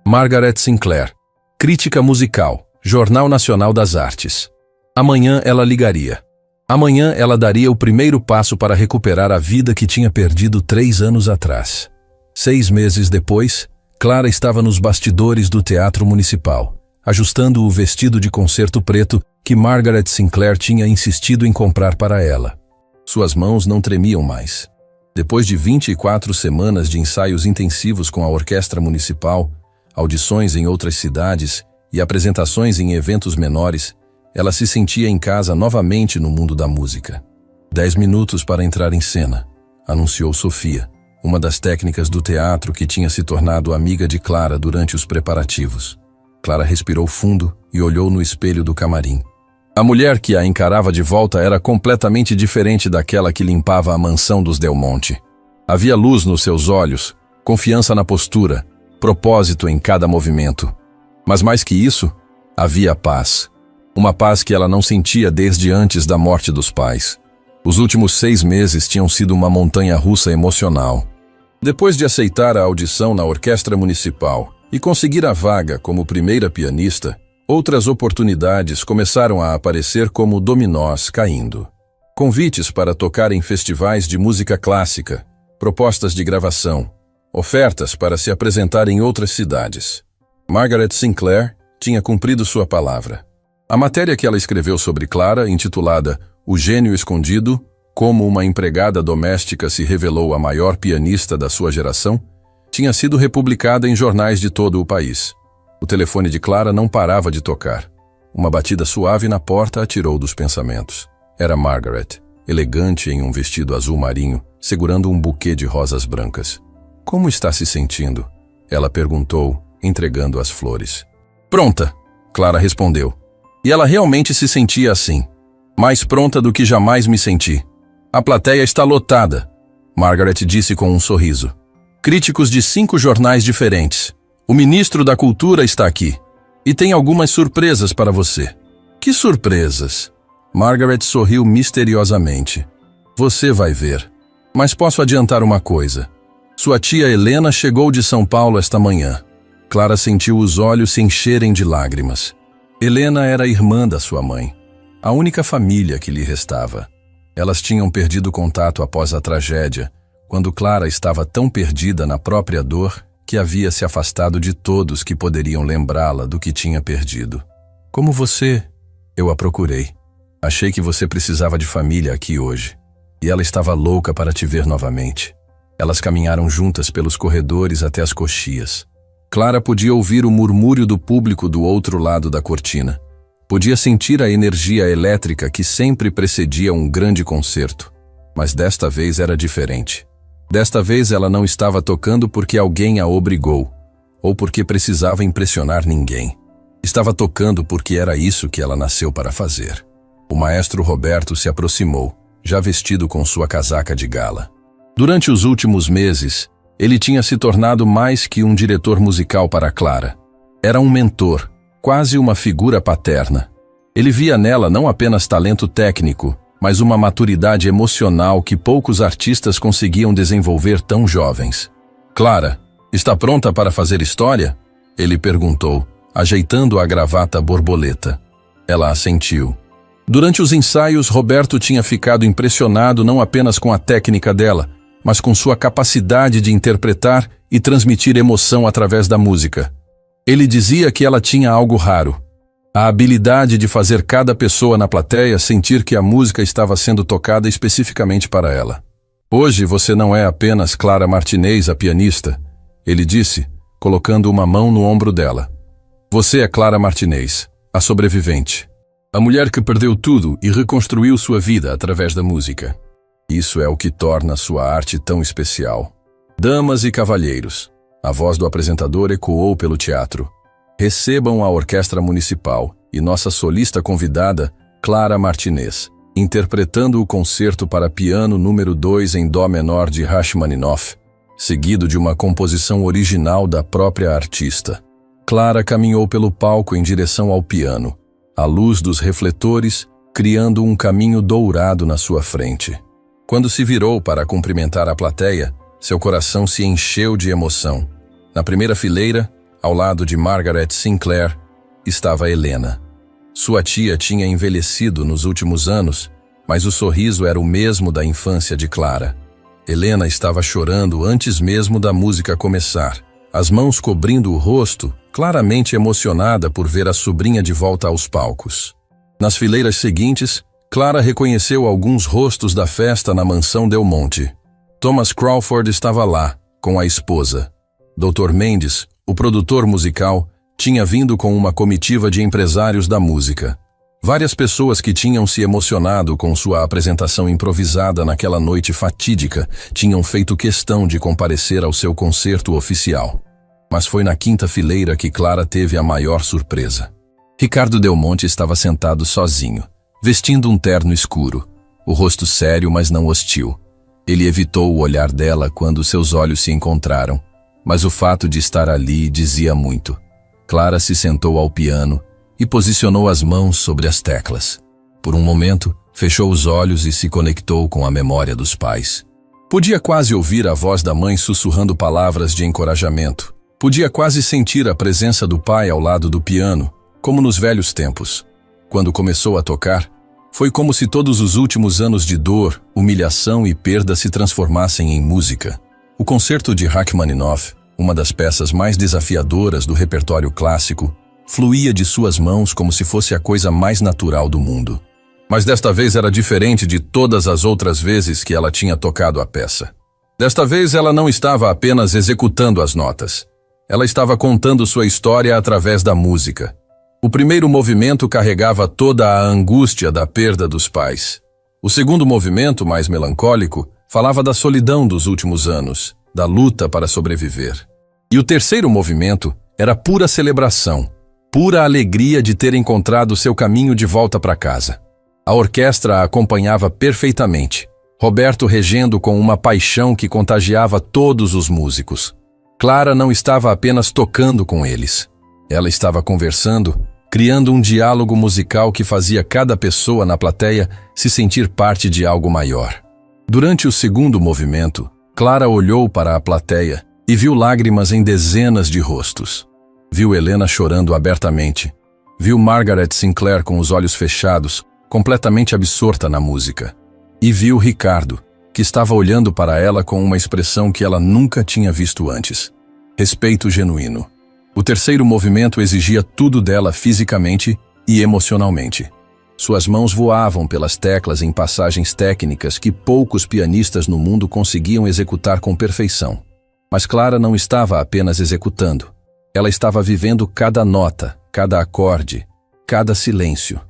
Margaret Sinclair. Crítica musical. Jornal Nacional das Artes. Amanhã ela ligaria. Amanhã ela daria o primeiro passo para recuperar a vida que tinha perdido 3 anos atrás. 6 meses depois, Clara estava nos bastidores do Teatro Municipal, ajustando o vestido de concerto preto que Margaret Sinclair tinha insistido em comprar para ela. Suas mãos não tremiam mais. Depois de 24 semanas de ensaios intensivos com a Orquestra Municipal, audições em outras cidades e apresentações em eventos menores, ela se sentia em casa novamente no mundo da música. 10 minutos para entrar em cena, anunciou Sofia, uma das técnicas do teatro que tinha se tornado amiga de Clara durante os preparativos. Clara respirou fundo e olhou no espelho do camarim. A mulher que a encarava de volta era completamente diferente daquela que limpava a mansão dos Del Monte. Havia luz nos seus olhos, confiança na postura, propósito em cada movimento. Mas mais que isso, havia paz. Uma paz que ela não sentia desde antes da morte dos pais. Os últimos 6 meses tinham sido uma montanha-russa emocional. Depois de aceitar a audição na orquestra municipal e conseguir a vaga como primeira pianista, outras oportunidades começaram a aparecer como dominós caindo. Convites para tocar em festivais de música clássica, propostas de gravação, ofertas para se apresentar em outras cidades. Margaret Sinclair tinha cumprido sua palavra. A matéria que ela escreveu sobre Clara, intitulada O Gênio Escondido, como uma empregada doméstica se revelou a maior pianista da sua geração, tinha sido republicada em jornais de todo o país. O telefone de Clara não parava de tocar. Uma batida suave na porta a tirou dos pensamentos. Era Margaret, elegante em um vestido azul marinho, segurando um buquê de rosas brancas. Como está se sentindo? Ela perguntou, entregando as flores. Pronta, Clara respondeu. E ela realmente se sentia assim. Mais pronta do que jamais me senti. A plateia está lotada, Margaret disse com um sorriso. Críticos de 5 jornais diferentes. O ministro da Cultura está aqui. E tem algumas surpresas para você. Que surpresas? Margaret sorriu misteriosamente. Você vai ver. Mas posso adiantar uma coisa. Sua tia Helena chegou de São Paulo esta manhã. Clara sentiu os olhos se encherem de lágrimas. Helena era irmã da sua mãe. A única família que lhe restava. Elas tinham perdido contato após a tragédia, quando Clara estava tão perdida na própria dor que havia se afastado de todos que poderiam lembrá-la do que tinha perdido. Como você, eu a procurei. Achei que você precisava de família aqui hoje. E ela estava louca para te ver novamente. Elas caminharam juntas pelos corredores até as coxias. Clara podia ouvir o murmúrio do público do outro lado da cortina. Podia sentir a energia elétrica que sempre precedia um grande concerto. Mas desta vez era diferente. Desta vez ela não estava tocando porque alguém a obrigou, ou porque precisava impressionar ninguém. Estava tocando porque era isso que ela nasceu para fazer. O maestro Roberto se aproximou, já vestido com sua casaca de gala. Durante os últimos meses, ele tinha se tornado mais que um diretor musical para Clara. Era um mentor, quase uma figura paterna. Ele via nela não apenas talento técnico, mas uma maturidade emocional que poucos artistas conseguiam desenvolver tão jovens. Clara, está pronta para fazer história? Ele perguntou, ajeitando a gravata borboleta. Ela assentiu. Durante os ensaios, Roberto tinha ficado impressionado não apenas com a técnica dela, mas com sua capacidade de interpretar e transmitir emoção através da música. Ele dizia que ela tinha algo raro. A habilidade de fazer cada pessoa na plateia sentir que a música estava sendo tocada especificamente para ela. Hoje você não é apenas Clara Martinez, a pianista, ele disse, colocando uma mão no ombro dela. Você é Clara Martinez, a sobrevivente. A mulher que perdeu tudo e reconstruiu sua vida através da música. Isso é o que torna sua arte tão especial. Damas e cavalheiros, a voz do apresentador ecoou pelo teatro. Recebam a Orquestra Municipal e nossa solista convidada, Clara Martinez, interpretando o concerto para piano número 2 em dó menor de Rachmaninoff, seguido de uma composição original da própria artista. Clara caminhou pelo palco em direção ao piano, a luz dos refletores criando um caminho dourado na sua frente. Quando se virou para cumprimentar a plateia, seu coração se encheu de emoção. Na primeira fileira, ao lado de Margaret Sinclair, estava Helena. Sua tia tinha envelhecido nos últimos anos, mas o sorriso era o mesmo da infância de Clara. Helena estava chorando antes mesmo da música começar, as mãos cobrindo o rosto, claramente emocionada por ver a sobrinha de volta aos palcos. Nas fileiras seguintes, Clara reconheceu alguns rostos da festa na mansão Del Monte. Thomas Crawford estava lá, com a esposa. Dr. Mendes, o produtor musical, tinha vindo com uma comitiva de empresários da música. Várias pessoas que tinham se emocionado com sua apresentação improvisada naquela noite fatídica tinham feito questão de comparecer ao seu concerto oficial. Mas foi na quinta fileira que Clara teve a maior surpresa. Ricardo Del Monte estava sentado sozinho, vestindo um terno escuro, o rosto sério, mas não hostil. Ele evitou o olhar dela quando seus olhos se encontraram, mas o fato de estar ali dizia muito. Clara se sentou ao piano e posicionou as mãos sobre as teclas. Por um momento, fechou os olhos e se conectou com a memória dos pais. Podia quase ouvir a voz da mãe sussurrando palavras de encorajamento. Podia quase sentir a presença do pai ao lado do piano, como nos velhos tempos. Quando começou a tocar, foi como se todos os últimos anos de dor, humilhação e perda se transformassem em música. O concerto de Rachmaninoff, uma das peças mais desafiadoras do repertório clássico, fluía de suas mãos como se fosse a coisa mais natural do mundo. Mas desta vez era diferente de todas as outras vezes que ela tinha tocado a peça. Desta vez ela não estava apenas executando as notas. Ela estava contando sua história através da música. O primeiro movimento carregava toda a angústia da perda dos pais. O segundo movimento, mais melancólico, falava da solidão dos últimos anos, da luta para sobreviver. E o terceiro movimento era pura celebração, pura alegria de ter encontrado seu caminho de volta para casa. A orquestra a acompanhava perfeitamente, Roberto regendo com uma paixão que contagiava todos os músicos. Clara não estava apenas tocando com eles. Ela estava conversando, criando um diálogo musical que fazia cada pessoa na plateia se sentir parte de algo maior. Durante o segundo movimento, Clara olhou para a plateia e viu lágrimas em dezenas de rostos. Viu Helena chorando abertamente. Viu Margaret Sinclair com os olhos fechados, completamente absorta na música. E viu Ricardo, que estava olhando para ela com uma expressão que ela nunca tinha visto antes. Respeito genuíno. O terceiro movimento exigia tudo dela fisicamente e emocionalmente. Suas mãos voavam pelas teclas em passagens técnicas que poucos pianistas no mundo conseguiam executar com perfeição. Mas Clara não estava apenas executando. Ela estava vivendo cada nota, cada acorde, cada silêncio.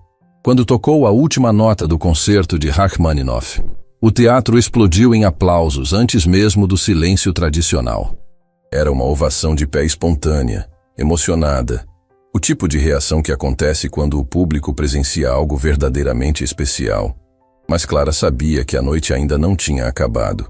Quando tocou a última nota do concerto de Rachmaninoff, o teatro explodiu em aplausos antes mesmo do silêncio tradicional. Era uma ovação de pé espontânea, emocionada, o tipo de reação que acontece quando o público presencia algo verdadeiramente especial. Mas Clara sabia que a noite ainda não tinha acabado.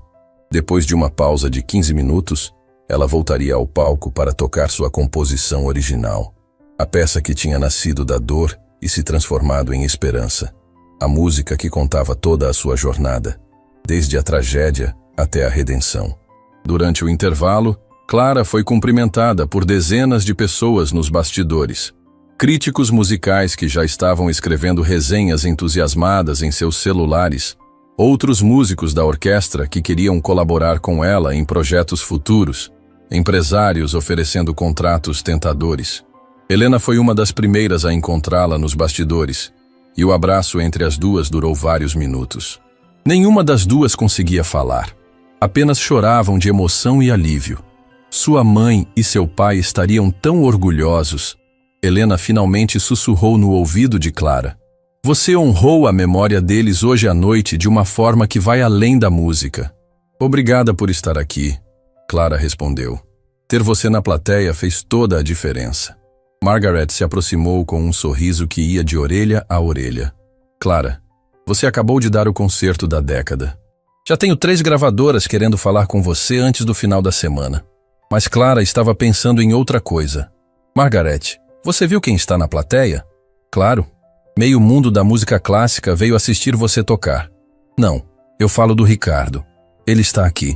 Depois de uma pausa de 15 minutos, ela voltaria ao palco para tocar sua composição original, a peça que tinha nascido da dor e se transformado em esperança. A música que contava toda a sua jornada, desde a tragédia até a redenção. Durante o intervalo, Clara foi cumprimentada por dezenas de pessoas nos bastidores. Críticos musicais que já estavam escrevendo resenhas entusiasmadas em seus celulares, outros músicos da orquestra que queriam colaborar com ela em projetos futuros, empresários oferecendo contratos tentadores. Helena foi uma das primeiras a encontrá-la nos bastidores, e o abraço entre as duas durou vários minutos. Nenhuma das duas conseguia falar. Apenas choravam de emoção e alívio. Sua mãe e seu pai estariam tão orgulhosos. Helena finalmente sussurrou no ouvido de Clara. Você honrou a memória deles hoje à noite de uma forma que vai além da música. Obrigada por estar aqui, Clara respondeu. Ter você na plateia fez toda a diferença. Margaret se aproximou com um sorriso que ia de orelha a orelha. Clara, você acabou de dar o concerto da década. Já tenho 3 gravadoras querendo falar com você antes do final da semana. Mas Clara estava pensando em outra coisa. Margaret, você viu quem está na plateia? Claro. Meio mundo da música clássica veio assistir você tocar. Não, eu falo do Ricardo. Ele está aqui.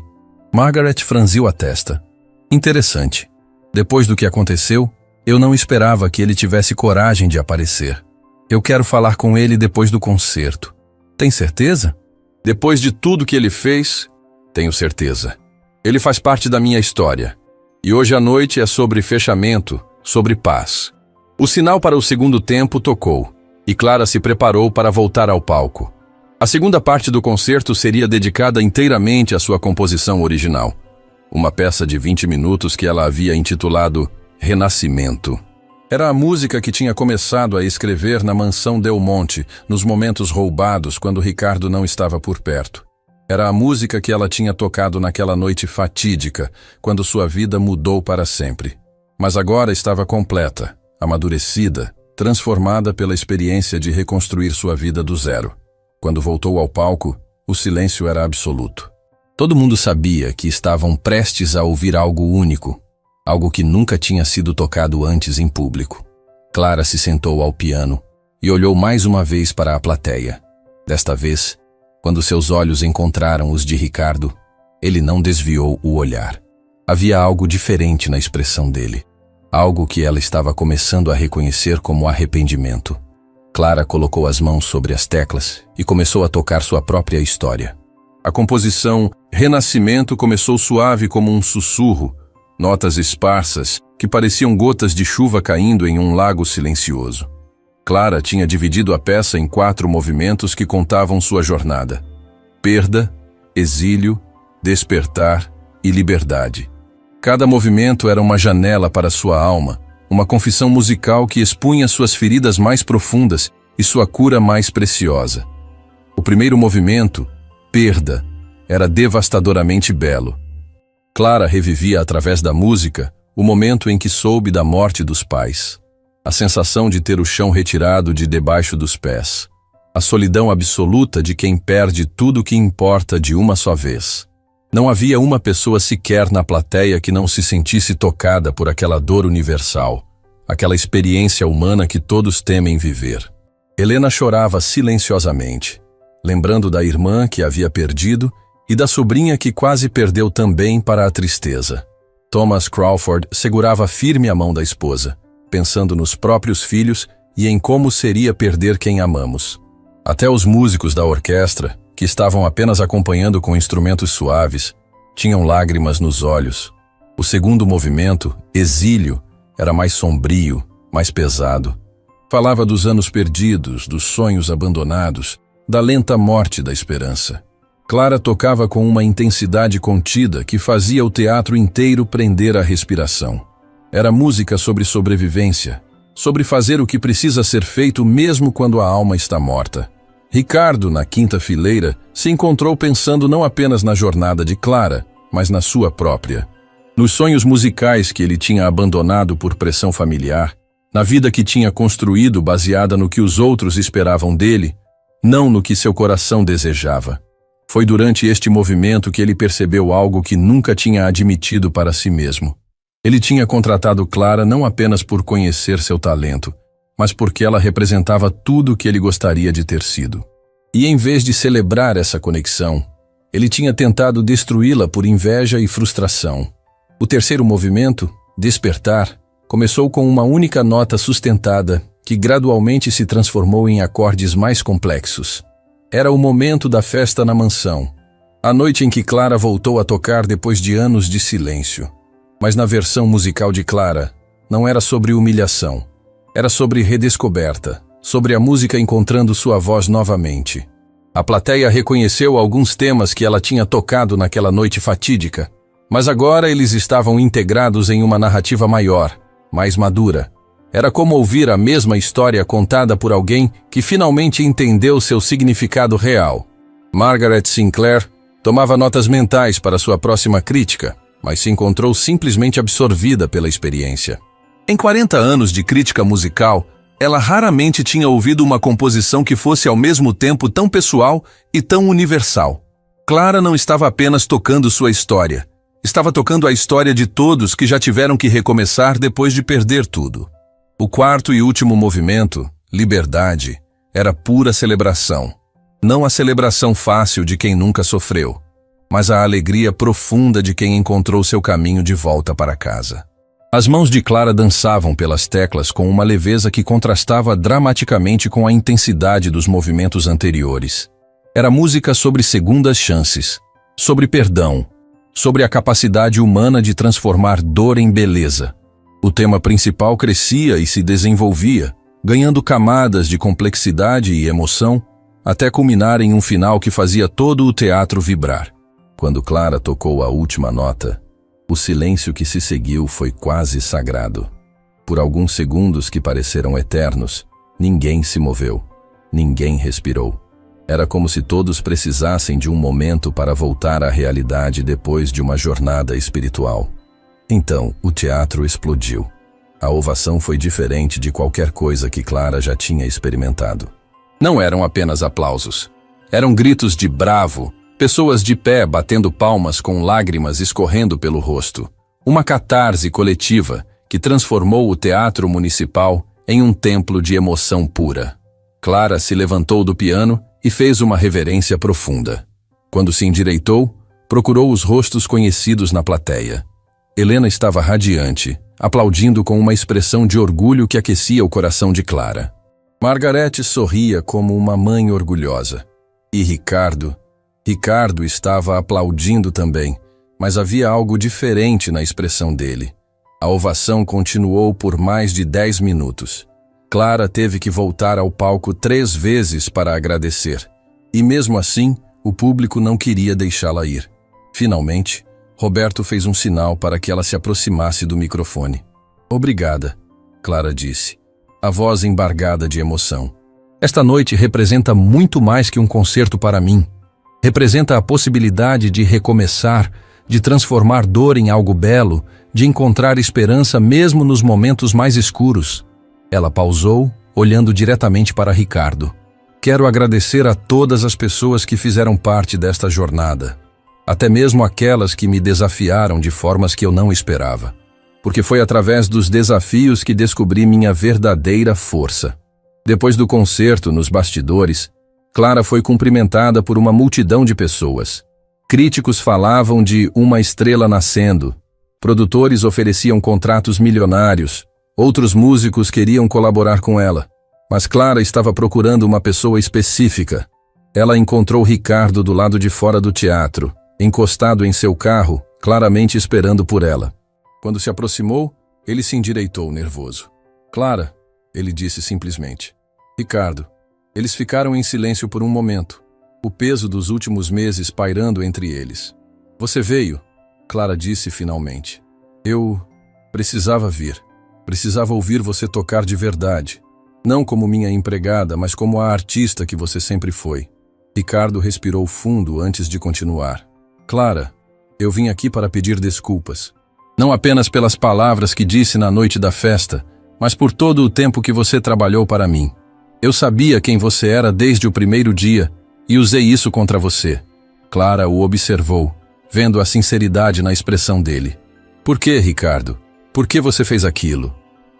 Margaret franziu a testa. Interessante. Depois do que aconteceu, eu não esperava que ele tivesse coragem de aparecer. Eu quero falar com ele depois do concerto. Tem certeza? Depois de tudo que ele fez, tenho certeza. Ele faz parte da minha história. E hoje à noite é sobre fechamento, sobre paz. O sinal para o segundo tempo tocou, e Clara se preparou para voltar ao palco. A segunda parte do concerto seria dedicada inteiramente à sua composição original. Uma peça de 20 minutos que ela havia intitulado Renascimento. Era a música que tinha começado a escrever na mansão Del Monte, nos momentos roubados quando Ricardo não estava por perto. Era a música que ela tinha tocado naquela noite fatídica, quando sua vida mudou para sempre. Mas agora estava completa, amadurecida, transformada pela experiência de reconstruir sua vida do zero. Quando voltou ao palco, o silêncio era absoluto. Todo mundo sabia que estavam prestes a ouvir algo único, algo que nunca tinha sido tocado antes em público. Clara se sentou ao piano e olhou mais uma vez para a plateia. Desta vez, quando seus olhos encontraram os de Ricardo, Ele não desviou o olhar. Havia algo diferente na expressão dele. Algo que ela estava começando a reconhecer como arrependimento. Clara colocou as mãos sobre as teclas e começou a tocar sua própria história. A composição Renascimento começou suave como um sussurro, notas esparsas que pareciam gotas de chuva caindo em um lago silencioso. Clara tinha dividido a peça em 4 movimentos que contavam sua jornada: perda, exílio, despertar e liberdade. Cada movimento era uma janela para sua alma, uma confissão musical que expunha suas feridas mais profundas e sua cura mais preciosa. O primeiro movimento, perda, era devastadoramente belo. Clara revivia através da música o momento em que soube da morte dos pais. A sensação de ter o chão retirado de debaixo dos pés. A solidão absoluta de quem perde tudo o que importa de uma só vez. Não havia uma pessoa sequer na plateia que não se sentisse tocada por aquela dor universal, aquela experiência humana que todos temem viver. Helena chorava silenciosamente, lembrando da irmã que havia perdido e da sobrinha que quase perdeu também para a tristeza. Thomas Crawford segurava firme a mão da esposa, pensando nos próprios filhos e em como seria perder quem amamos. Até os músicos da orquestra, que estavam apenas acompanhando com instrumentos suaves, tinham lágrimas nos olhos. O segundo movimento, Exílio, era mais sombrio, mais pesado. Falava dos anos perdidos, dos sonhos abandonados, da lenta morte da esperança. Clara tocava com uma intensidade contida que fazia o teatro inteiro prender a respiração. Era música sobre sobrevivência, sobre fazer o que precisa ser feito mesmo quando a alma está morta. Ricardo, na quinta fileira, se encontrou pensando não apenas na jornada de Clara, mas na sua própria. Nos sonhos musicais que ele tinha abandonado por pressão familiar, na vida que tinha construído baseada no que os outros esperavam dele, não no que seu coração desejava. Foi durante este movimento que ele percebeu algo que nunca tinha admitido para si mesmo. Ele tinha contratado Clara não apenas por conhecer seu talento, mas porque ela representava tudo o que ele gostaria de ter sido. E em vez de celebrar essa conexão, ele tinha tentado destruí-la por inveja e frustração. O terceiro movimento, Despertar, começou com uma única nota sustentada que gradualmente se transformou em acordes mais complexos. Era o momento da festa na mansão, a noite em que Clara voltou a tocar depois de anos de silêncio. Mas na versão musical de Clara, não era sobre humilhação. Era sobre redescoberta, sobre a música encontrando sua voz novamente. A plateia reconheceu alguns temas que ela tinha tocado naquela noite fatídica, mas agora eles estavam integrados em uma narrativa maior, mais madura. Era como ouvir a mesma história contada por alguém que finalmente entendeu seu significado real. Margaret Sinclair tomava notas mentais para sua próxima crítica, mas se encontrou simplesmente absorvida pela experiência. Em 40 anos de crítica musical, ela raramente tinha ouvido uma composição que fosse ao mesmo tempo tão pessoal e tão universal. Clara não estava apenas tocando sua história, estava tocando a história de todos que já tiveram que recomeçar depois de perder tudo. O quarto e último movimento, Liberdade, era pura celebração. Não a celebração fácil de quem nunca sofreu, mas a alegria profunda de quem encontrou seu caminho de volta para casa. As mãos de Clara dançavam pelas teclas com uma leveza que contrastava dramaticamente com a intensidade dos movimentos anteriores. Era música sobre segundas chances, sobre perdão, sobre a capacidade humana de transformar dor em beleza. O tema principal crescia e se desenvolvia, ganhando camadas de complexidade e emoção, até culminar em um final que fazia todo o teatro vibrar. Quando Clara tocou a última nota, o silêncio que se seguiu foi quase sagrado. Por alguns segundos que pareceram eternos, ninguém se moveu, ninguém respirou. Era como se todos precisassem de um momento para voltar à realidade depois de uma jornada espiritual. Então, o teatro explodiu. A ovação foi diferente de qualquer coisa que Clara já tinha experimentado. Não eram apenas aplausos. Eram gritos de bravo, pessoas de pé batendo palmas com lágrimas escorrendo pelo rosto. Uma catarse coletiva que transformou o teatro municipal em um templo de emoção pura. Clara se levantou do piano e fez uma reverência profunda. Quando se endireitou, Procurou os rostos conhecidos na plateia. Helena estava radiante, aplaudindo com uma expressão de orgulho que aquecia o coração de Clara. Margarete sorria como uma mãe orgulhosa. E Ricardo estava aplaudindo também, mas havia algo diferente na expressão dele. A ovação continuou por mais de 10 minutos. Clara teve que voltar ao palco 3 vezes para agradecer. E mesmo assim, o público não queria deixá-la ir. Finalmente, Roberto fez um sinal para que ela se aproximasse do microfone. Obrigada, Clara disse, a voz embargada de emoção. Esta noite representa muito mais que um concerto para mim. Representa a possibilidade de recomeçar, de transformar dor em algo belo, de encontrar esperança mesmo nos momentos mais escuros. Ela pausou, olhando diretamente para Ricardo. Quero agradecer a todas as pessoas que fizeram parte desta jornada, até mesmo aquelas que me desafiaram de formas que eu não esperava, porque foi através dos desafios que descobri minha verdadeira força. Depois do concerto, nos bastidores, Clara foi cumprimentada por uma multidão de pessoas. Críticos falavam de uma estrela nascendo, produtores ofereciam contratos milionários, outros músicos queriam colaborar com ela. Mas Clara estava procurando uma pessoa específica. Ela encontrou Ricardo do lado de fora do teatro, encostado em seu carro, claramente esperando por ela. Quando se aproximou, ele se endireitou, nervoso. Clara, ele disse simplesmente. Ricardo. Eles ficaram em silêncio por um momento, o peso dos últimos meses pairando entre eles. Você veio, Clara disse finalmente. Eu precisava vir. Precisava ouvir você tocar de verdade. Não como minha empregada, mas como a artista que você sempre foi. Ricardo respirou fundo antes de continuar. Clara, eu vim aqui para pedir desculpas. Não apenas pelas palavras que disse na noite da festa, mas por todo o tempo que você trabalhou para mim. Eu sabia quem você era desde o primeiro dia e usei isso contra você. Clara o observou, vendo a sinceridade na expressão dele. Por que, Ricardo? Por que você fez aquilo?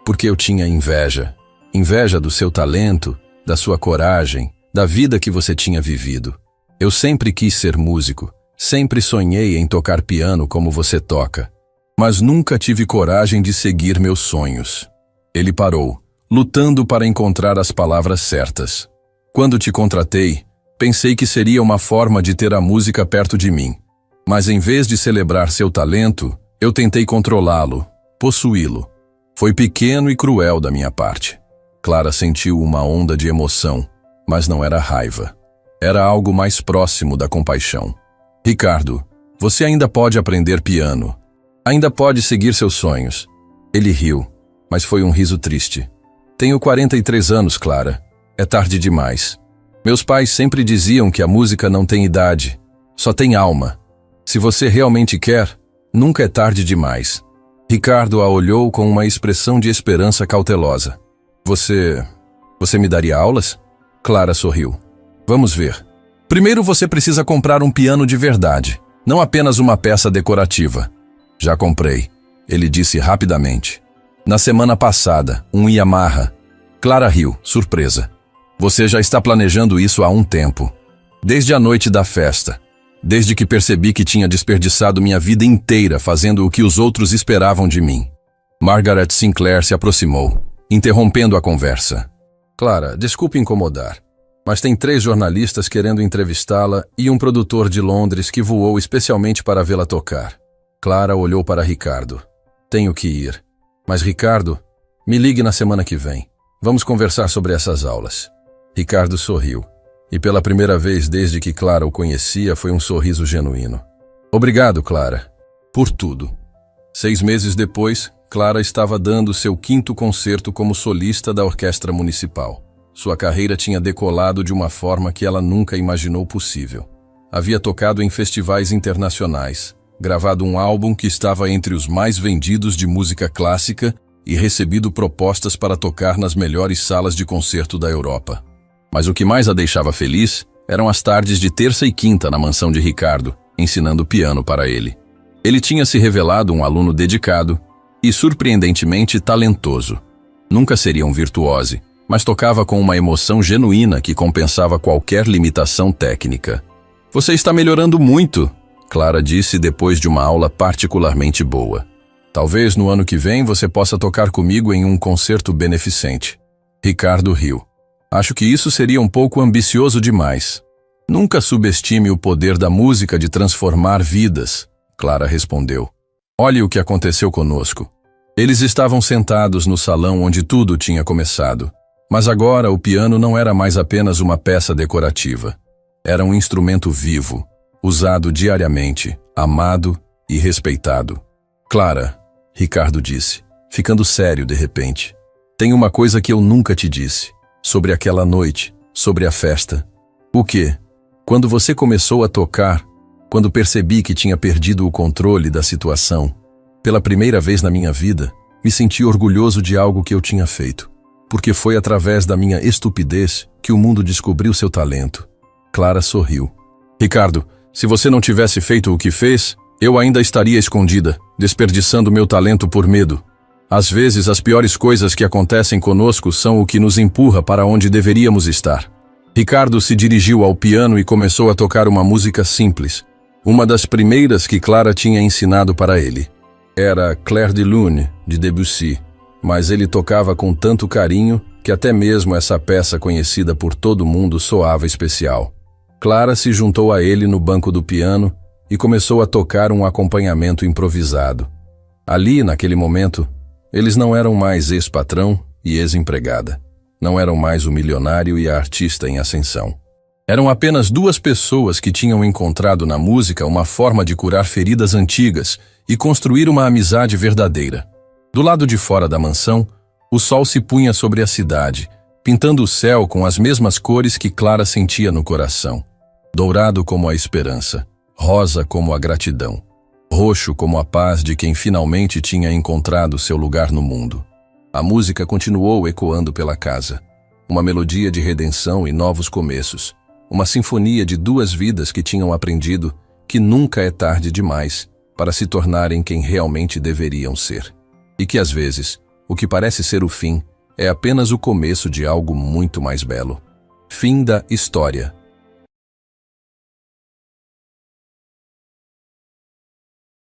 Porque eu tinha inveja. Inveja do seu talento, da sua coragem, da vida que você tinha vivido. Eu sempre quis ser músico, sempre sonhei em tocar piano como você toca, mas nunca tive coragem de seguir meus sonhos. Ele parou, lutando para encontrar as palavras certas. Quando te contratei, pensei que seria uma forma de ter a música perto de mim, mas em vez de celebrar seu talento, eu tentei controlá-lo, possuí-lo. Foi pequeno e cruel da minha parte. Clara sentiu uma onda de emoção, mas não era raiva. Era algo mais próximo da compaixão. Ricardo, você ainda pode aprender piano. Ainda pode seguir seus sonhos. Ele riu, mas foi um riso triste. Tenho 43 anos, Clara. É tarde demais. Meus pais sempre diziam que a música não tem idade, só tem alma. Se você realmente quer, nunca é tarde demais. Ricardo a olhou com uma expressão de esperança cautelosa. Você me daria aulas? Clara sorriu. Vamos ver. Primeiro você precisa comprar um piano de verdade, não apenas uma peça decorativa. Já comprei, ele disse rapidamente. Na semana passada, um Yamaha. Clara riu, surpresa. Você já está planejando isso há um tempo. Desde a noite da festa. Desde que percebi que tinha desperdiçado minha vida inteira fazendo o que os outros esperavam de mim. Margaret Sinclair se aproximou, interrompendo a conversa. Clara, desculpe incomodar, mas tem 3 jornalistas querendo entrevistá-la e um produtor de Londres que voou especialmente para vê-la tocar. Clara olhou para Ricardo. Tenho que ir. Mas Ricardo, me ligue na semana que vem. Vamos conversar sobre essas aulas. Ricardo sorriu. E pela primeira vez desde que Clara o conhecia, foi um sorriso genuíno. Obrigado, Clara, por tudo. 6 meses depois, Clara estava dando seu 5º concerto como solista da Orquestra Municipal. Sua carreira tinha decolado de uma forma que ela nunca imaginou possível. Havia tocado em festivais internacionais, gravado um álbum que estava entre os mais vendidos de música clássica e recebido propostas para tocar nas melhores salas de concerto da Europa. Mas o que mais a deixava feliz eram as tardes de terça e quinta na mansão de Ricardo, ensinando piano para ele. Ele tinha se revelado um aluno dedicado e surpreendentemente talentoso. Nunca seria um virtuose, mas tocava com uma emoção genuína que compensava qualquer limitação técnica. Você está melhorando muito, Clara disse depois de uma aula particularmente boa. Talvez no ano que vem você possa tocar comigo em um concerto beneficente. Ricardo riu. Acho que isso seria um pouco ambicioso demais. Nunca subestime o poder da música de transformar vidas, Clara respondeu. Olhe o que aconteceu conosco. Eles estavam sentados no salão onde tudo tinha começado. Mas agora o piano não era mais apenas uma peça decorativa. Era um instrumento vivo, usado diariamente, amado e respeitado. Clara, Ricardo disse, ficando sério de repente. Tem uma coisa que eu nunca te disse. Sobre aquela noite, sobre a festa. O quê? Quando você começou a tocar, quando percebi que tinha perdido o controle da situação, pela primeira vez na minha vida, me senti orgulhoso de algo que eu tinha feito. Porque foi através da minha estupidez que o mundo descobriu seu talento. Clara sorriu. Ricardo, se você não tivesse feito o que fez, eu ainda estaria escondida, desperdiçando meu talento por medo. Às vezes, as piores coisas que acontecem conosco são o que nos empurra para onde deveríamos estar. Ricardo se dirigiu ao piano e começou a tocar uma música simples, uma das primeiras que Clara tinha ensinado para ele. Era Clair de Lune, de Debussy, mas ele tocava com tanto carinho que até mesmo essa peça conhecida por todo mundo soava especial. Clara se juntou a ele no banco do piano e começou a tocar um acompanhamento improvisado. Ali, naquele momento, eles não eram mais ex-patrão e ex-empregada. Não eram mais o milionário e a artista em ascensão. Eram apenas duas pessoas que tinham encontrado na música uma forma de curar feridas antigas e construir uma amizade verdadeira. Do lado de fora da mansão, o sol se punha sobre a cidade, pintando o céu com as mesmas cores que Clara sentia no coração. Dourado como a esperança, rosa como a gratidão, roxo como a paz de quem finalmente tinha encontrado seu lugar no mundo. A música continuou ecoando pela casa. Uma melodia de redenção e novos começos. Uma sinfonia de duas vidas que tinham aprendido que nunca é tarde demais para se tornarem quem realmente deveriam ser. E que às vezes, o que parece ser o fim é apenas o começo de algo muito mais belo. Fim da história.